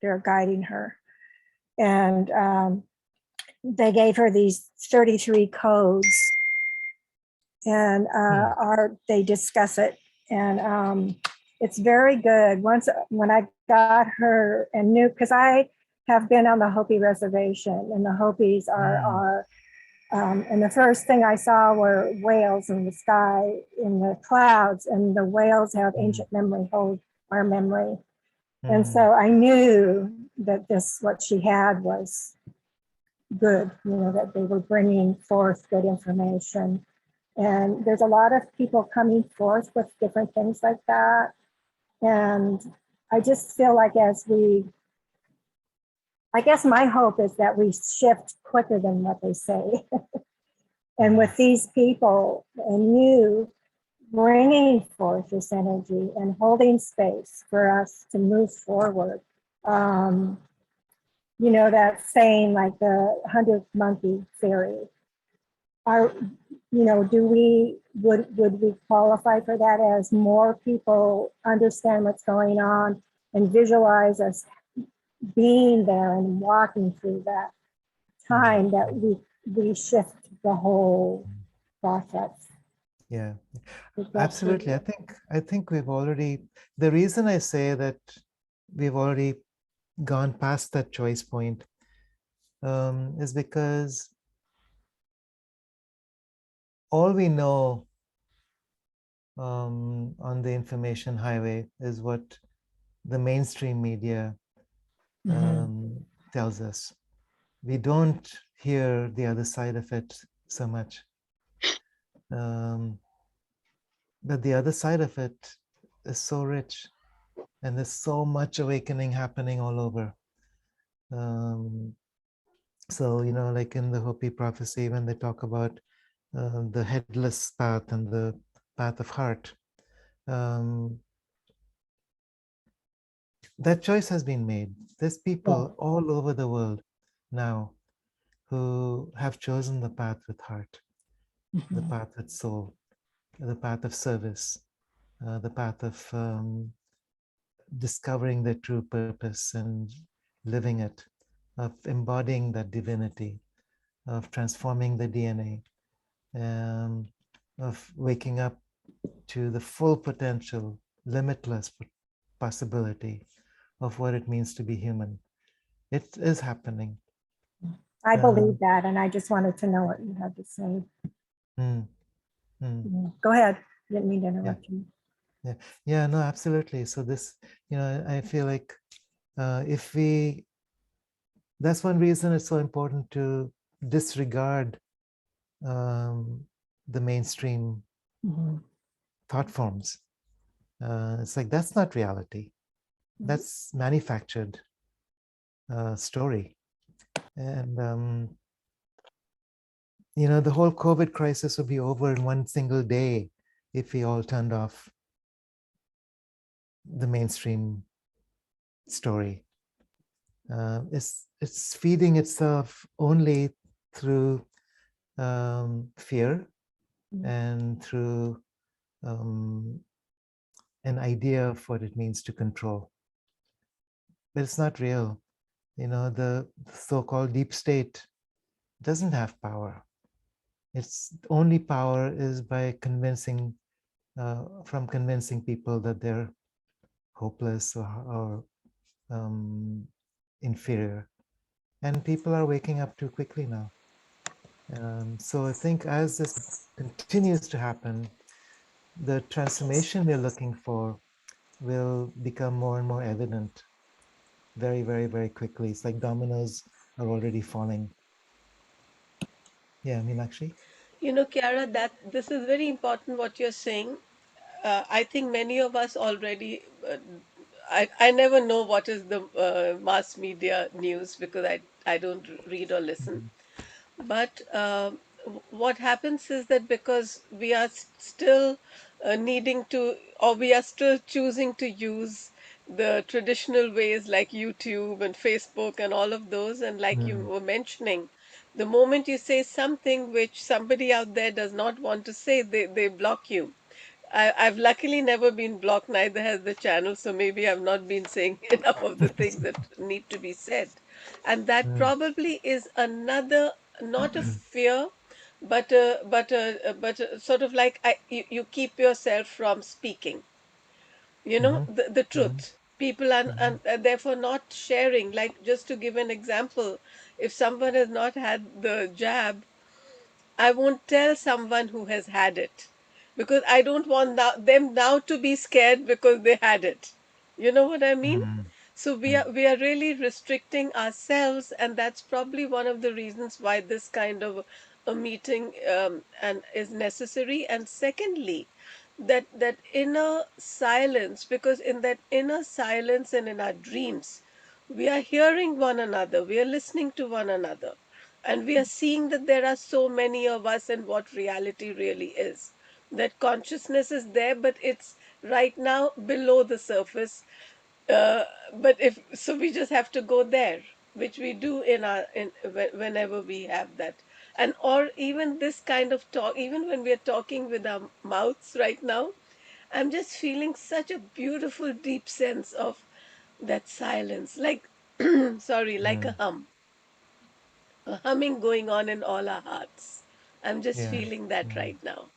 They're guiding her. And they gave her these 33 codes, and they discuss it. And it's very good. When I got her and knew, because I have been on the Hopi reservation, and the Hopis are and the first thing I saw were whales in the sky, in the clouds, and the whales have ancient memory, hold our memory. And so I knew that what she had was good, that they were bringing forth good information. And there's a lot of people coming forth with different things like that. And I just feel like I guess my hope is that we shift quicker than what they say. And with these people and you bringing forth this energy and holding space for us to move forward. That saying, like the 100th monkey theory, would we qualify for that as more people understand what's going on and visualize us being there and walking through that time that we shift the whole process? Yeah, absolutely. I think we've already, the reason I say that we've already gone past that choice point is because all we know on the information highway is what the mainstream media tells us. We don't hear the other side of it so much. But the other side of it is so rich, and there's so much awakening happening all over. So, like in the Hopi prophecy, when they talk about the headless path and the path of heart, that choice has been made. There's people all over the world now who have chosen the path with heart, the path with soul, the path of service, the path of discovering their true purpose and living it, of embodying that divinity, of transforming the DNA, of waking up to the full potential, limitless possibility of what it means to be human. It is happening. I believe that, and I just wanted to know what you had to say. Go ahead. Didn't mean to interrupt you. Yeah, no, absolutely. So this, I feel like that's one reason it's so important to disregard the mainstream thought forms. It's like, that's not reality. That's manufactured story. And, the whole COVID crisis would be over in one single day if we all turned off the mainstream story. It's feeding itself only through fear and through an idea of what it means to control. But it's not real. The so-called deep state doesn't have power. Its only power is by convincing people that they're hopeless or inferior. And people are waking up too quickly now. So I think as this continues to happen, the transformation we're looking for will become more and more evident very, very, very quickly. It's like dominoes are already falling. Yeah, Meenakshi? Kiara, this is very important what you're saying. I think many of us already, I never know what is the mass media news because I don't read or listen. But what happens is that because we are still needing to, or we are still choosing to use the traditional ways like YouTube and Facebook and all of those, and like you were mentioning, the moment you say something which somebody out there does not want to say, they block you. I've luckily never been blocked, neither has the channel, so maybe I've not been saying enough of the things that need to be said. And that probably is another, not a fear, but sort of like you keep yourself from speaking, the truth. people are and therefore not sharing. Like, just to give an example, if someone has not had the jab, I won't tell someone who has had it, because I don't want them now to be scared because they had it. You know what I mean? So we are really restricting ourselves, and that's probably one of the reasons why this kind of a meeting and is necessary. And secondly, that inner silence, because in that inner silence and in our dreams, we are hearing one another, we are listening to one another, and we are seeing that there are so many of us and what reality really is. That consciousness is there, but it's right now below the surface. uh, but if so, we just have to go there, which we do whenever we have that. And or even this kind of talk, even when we are talking with our mouths right now, I'm just feeling such a beautiful deep sense of that silence, like sorry, like a humming going on in all our hearts. I'm just Yeah. feeling that right now.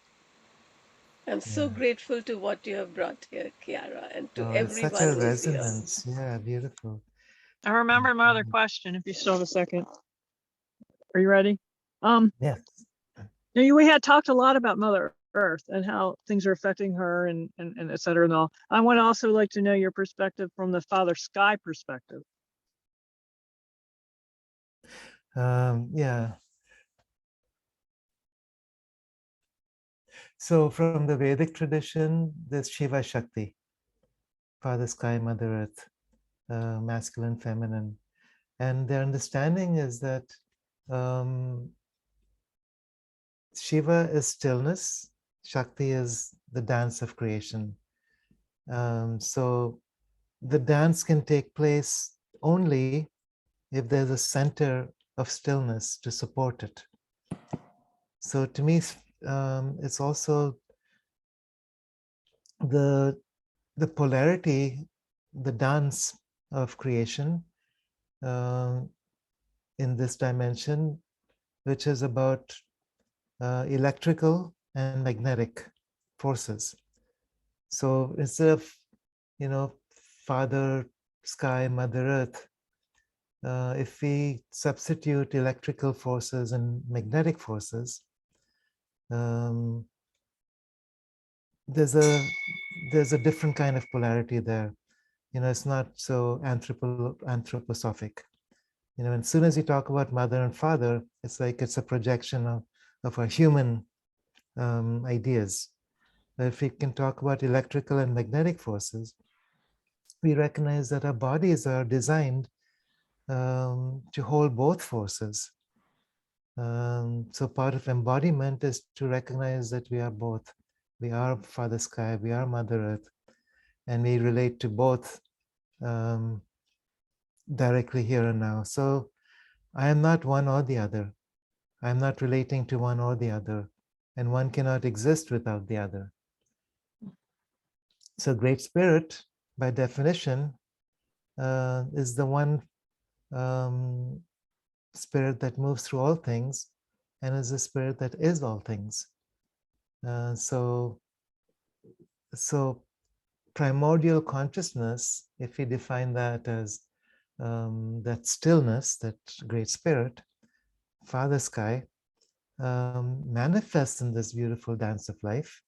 I'm so Yeah. grateful to what you have brought here, Kiara, and to Oh, it's such everyone a who is here. resonance. Yeah, beautiful. I remember my other question, if you still have a second. Are you ready? Yes. We had talked a lot about Mother Earth and how things are affecting her and et cetera and all. I would also like to know your perspective from the Father Sky perspective. Yeah. So from the Vedic tradition, there's Shiva Shakti, Father Sky, Mother Earth, masculine, feminine. And their understanding is that Shiva is stillness, Shakti is the dance of creation. So the dance can take place only if there's a center of stillness to support it. So to me, it's also the polarity, the dance of creation in this dimension, which is about electrical and magnetic forces. So instead of, Father Sky, Mother Earth, if we substitute electrical forces and magnetic forces, there's a different kind of polarity there. It's not so anthroposophic. As soon as you talk about mother and father, it's like it's a projection of our human ideas. But if we can talk about electrical and magnetic forces, we recognize that our bodies are designed to hold both forces. So part of embodiment is to recognize that we are both. We are Father Sky, we are Mother Earth, and we relate to both directly here and now. So I am not one or the other. I'm not relating to one or the other, and one cannot exist without the other. So Great Spirit, by definition, is the one spirit that moves through all things and is the spirit that is all things. So primordial consciousness, if we define that as that stillness, that Great Spirit, Father Sky, manifests in this beautiful dance of life.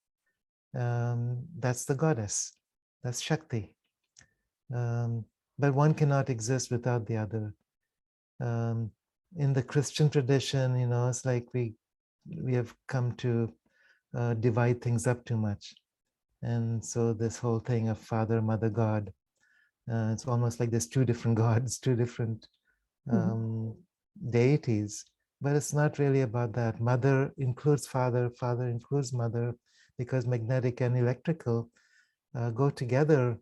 That's the goddess, that's Shakti. But one cannot exist without the other. In the Christian tradition, it's like we have come to divide things up too much. And so this whole thing of Father, Mother, God, it's almost like there's two different gods, two different deities. But it's not really about that. Mother includes Father, Father includes Mother, because magnetic and electrical go together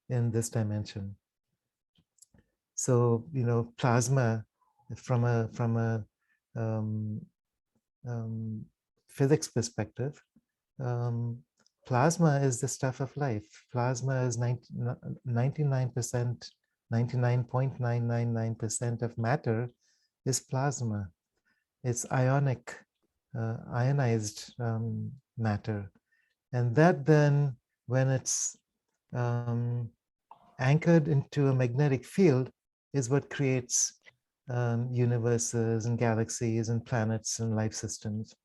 in this dimension. So, plasma, from a physics perspective, plasma is the stuff of life. Plasma is 99%, 99.999% of matter is plasma. It's ionic, ionized matter. And that then, when it's anchored into a magnetic field is what creates universes and galaxies and planets and life systems.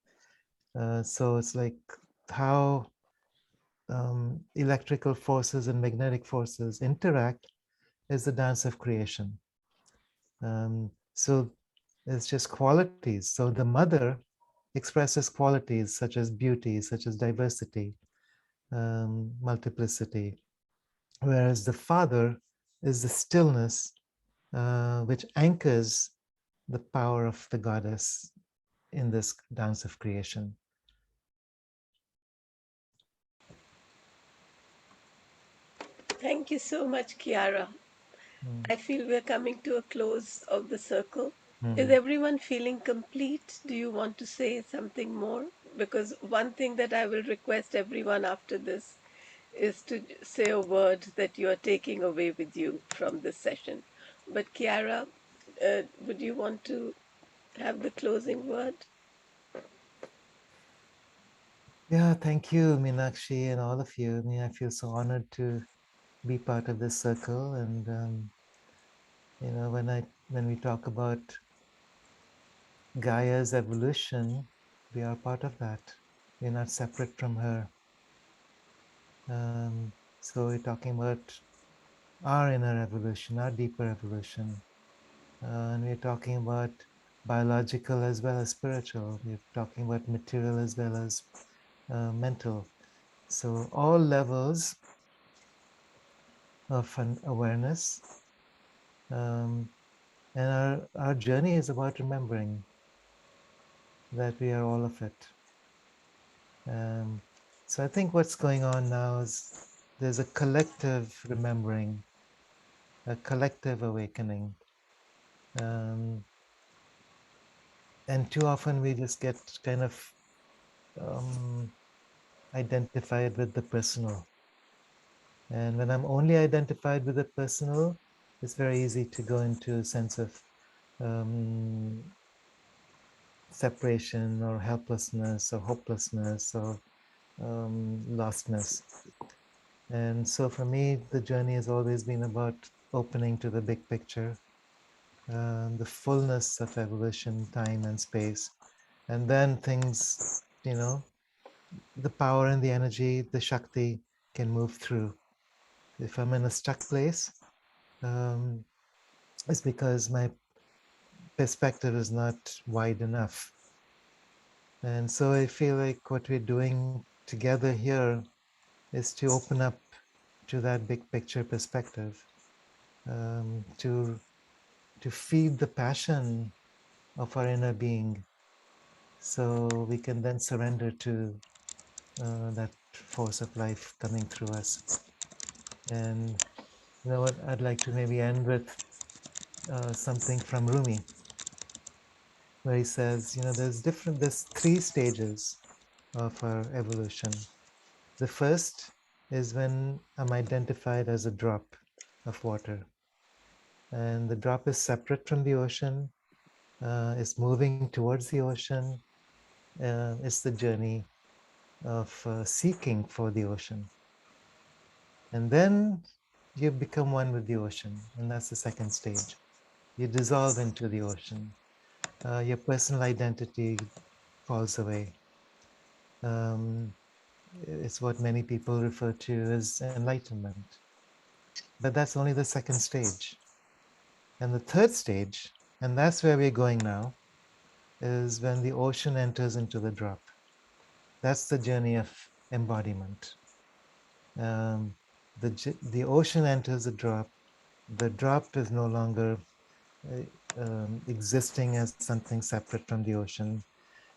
So it's like how electrical forces and magnetic forces interact is the dance of creation. So it's just qualities. So the mother expresses qualities such as beauty, such as diversity, multiplicity, whereas the father is the stillness which anchors the power of the goddess in this dance of creation. Thank you so much, Kiara. I feel we're coming to a close of the circle. Is everyone feeling complete? Do you want to say something more? Because one thing that I will request everyone after this is to say a word that you are taking away with you from this session. But Kiara, would you want to have the closing word? Yeah, thank you, Meenakshi, and all of you. I mean, I feel so honored to be part of this circle. And you know, when we talk about Gaia's evolution, we are part of that. We're not separate from her. So we're talking about our inner evolution, our deeper evolution. And we're talking about biological as well as spiritual. We're talking about material as well as mental. So all levels of an awareness. And our journey is about remembering that we are all of it. So I think what's going on now is there's a collective remembering, a collective awakening. And too often we just get kind of identified with the personal. And when I'm only identified with the personal, it's very easy to go into a sense of separation or helplessness or hopelessness or lostness. And so for me, the journey has always been about opening to the big picture, the fullness of evolution, time and space. And then things, you know, the power and the energy, the Shakti can move through. If I'm in a stuck place, it's because my perspective is not wide enough. And so I feel like what we're doing together here is to open up to that big picture perspective, to feed the passion of our inner being, so we can then surrender to that force of life coming through us. And you know what? I'd like to maybe end with something from Rumi, where he says, you know, there's three stages of our evolution. The first is when I'm identified as a drop of water, and the drop is separate from the ocean, is moving towards the ocean. It's the journey of seeking for the ocean. And then you become one with the ocean, and that's the second stage. You dissolve into the ocean. Your personal identity falls away. It's what many people refer to as enlightenment. But that's only the second stage. And the third stage, and that's where we're going now, is when the ocean enters into the drop. That's the journey of embodiment. The ocean enters the drop. The drop is no longer existing as something separate from the ocean.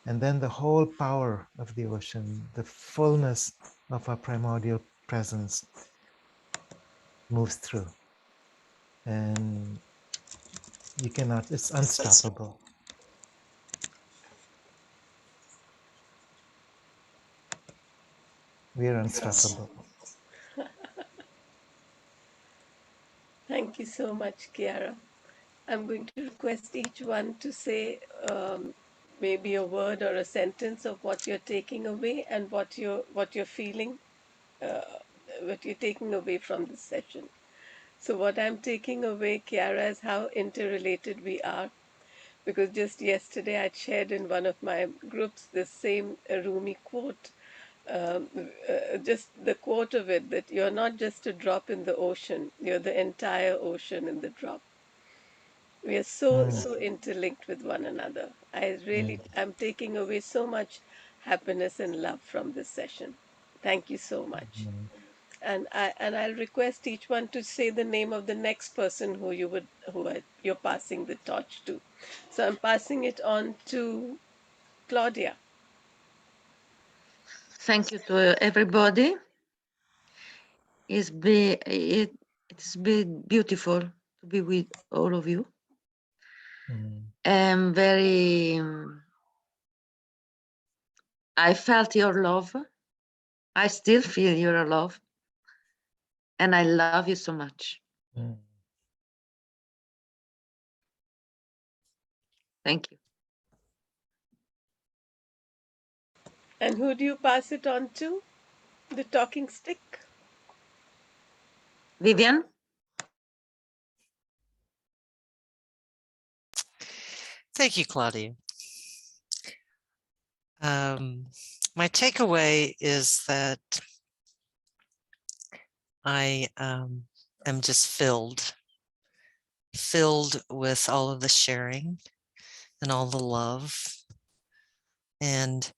And then the whole power of the ocean, the fullness of our primordial presence moves through. And you cannot, it's unstoppable. We are unstoppable. Thank you so much, Kiara. I'm going to request each one to say maybe a word or a sentence of what you're taking away and what you're feeling, uh, what you're taking away from this session. So what I'm taking away, Kiara, is how interrelated we are. Because just yesterday I shared in one of my groups the same Rumi quote, just the quote of it, that you're not just a drop in the ocean, you're the entire ocean in the drop. We are so interlinked with one another. I'm taking away so much happiness and love from this session. Thank you so much. And I'll request each one to say the name of the next person you're passing the torch to. So I'm passing it on to Claudia. Thank you to everybody. It's been beautiful to be with all of you. And I felt your love. I still feel your love. And I love you so much. Thank you. And who do you pass it on to? The talking stick? Vivian? Thank you, Claudia. My takeaway is that I am just filled with all of the sharing and all the love. And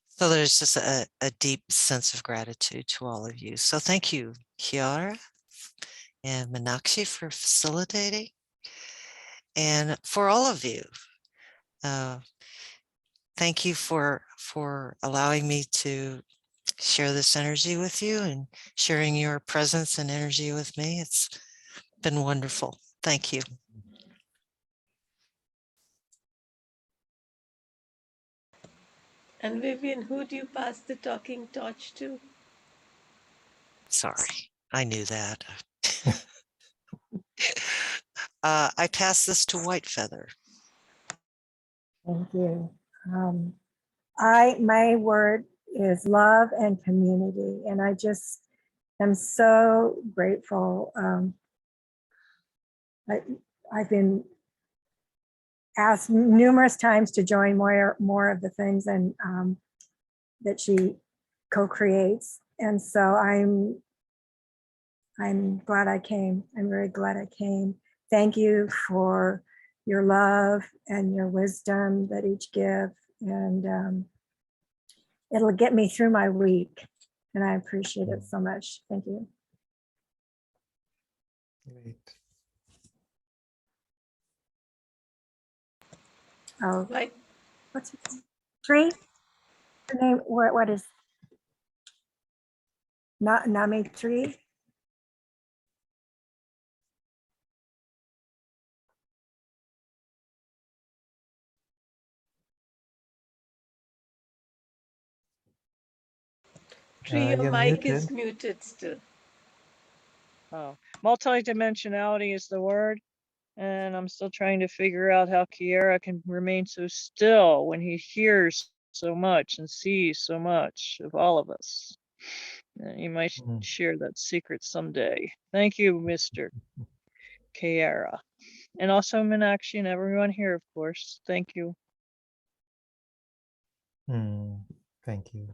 so there's just a deep sense of gratitude to all of you. So thank you, Kiara and Meenakshi, for facilitating, and for all of you. Thank you for allowing me to share this energy with you and sharing your presence and energy with me. It's been wonderful. Thank you. And Vivian, who do you pass the talking torch to? Sorry, I knew that. I pass this to White Feather. Thank you. My word is love and community, and I just am so grateful. I've been asked numerous times to join more of the things and that she co-creates, and so I'm glad I came. I'm very glad I came. Thank you for your love and your wisdom that each give, and it'll get me through my week, and I appreciate it so much. Thank you. Great. Oh, Right. what's her name? Tree? Her name? What is? Not Nami Tree. Tree, your You're mic is muted. muted still. Oh, multidimensionality is the word. And I'm still trying to figure out how Kiara can remain so still when he hears so much and sees so much of all of us. You might share that secret someday. Thank you, Mr. Kiara. And also Meenakshi and everyone here, of course. Thank you. Thank you.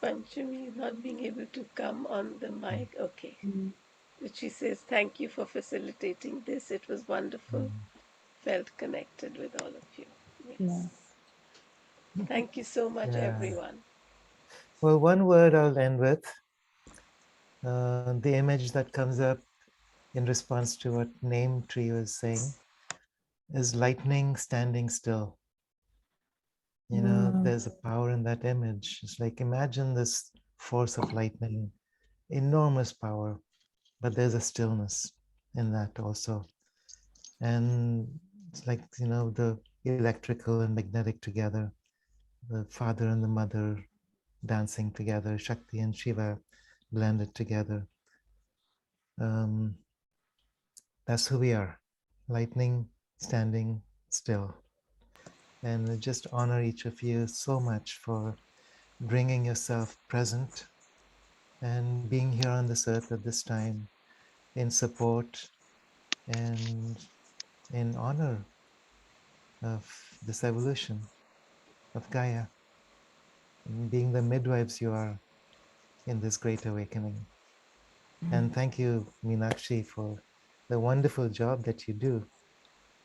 Panchami not being able to come on the mic. Okay. But she says, thank you for facilitating this. It was wonderful. Felt connected with all of you. Yes. Thank you so much, Yeah. everyone. Well, one word I'll end with. The image that comes up in response to what Name Tree was saying is lightning standing still. You know, there's a power in that image. It's like, imagine this force of lightning, enormous power, but there's a stillness in that also. And it's like, you know, the electrical and magnetic together, the father and the mother dancing together, Shakti and Shiva blended together. That's who we are, lightning standing still. And I just honor each of you so much for bringing yourself present and being here on this earth at this time in support and in honor of this evolution of Gaia, and being the midwives you are in this great awakening. And thank you, Meenakshi, for the wonderful job that you do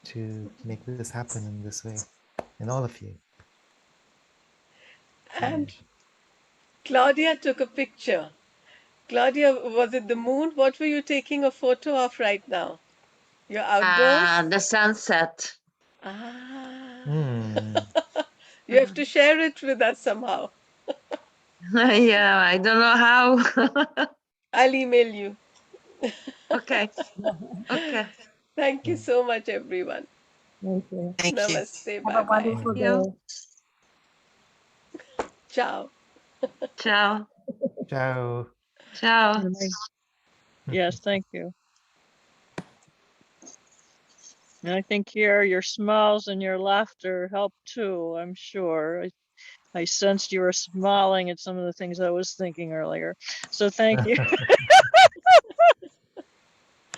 to make this happen in this way, and all of you. And Claudia took a picture. Claudia, was it the moon? What were you taking a photo of right now? You're outdoors? The sunset. Ah. Mm. You have to share it with us somehow. Yeah, I don't know how. I'll email you. Okay. Okay. Thank you so much, everyone. Thank you. Thank you. Namaste. Have a Bye-bye. wonderful you. day. Ciao. Ciao. Ciao. Ciao. Yes, thank you. And I think here your smiles and your laughter help too, I'm sure. I sensed you were smiling at some of the things I was thinking earlier. So thank you.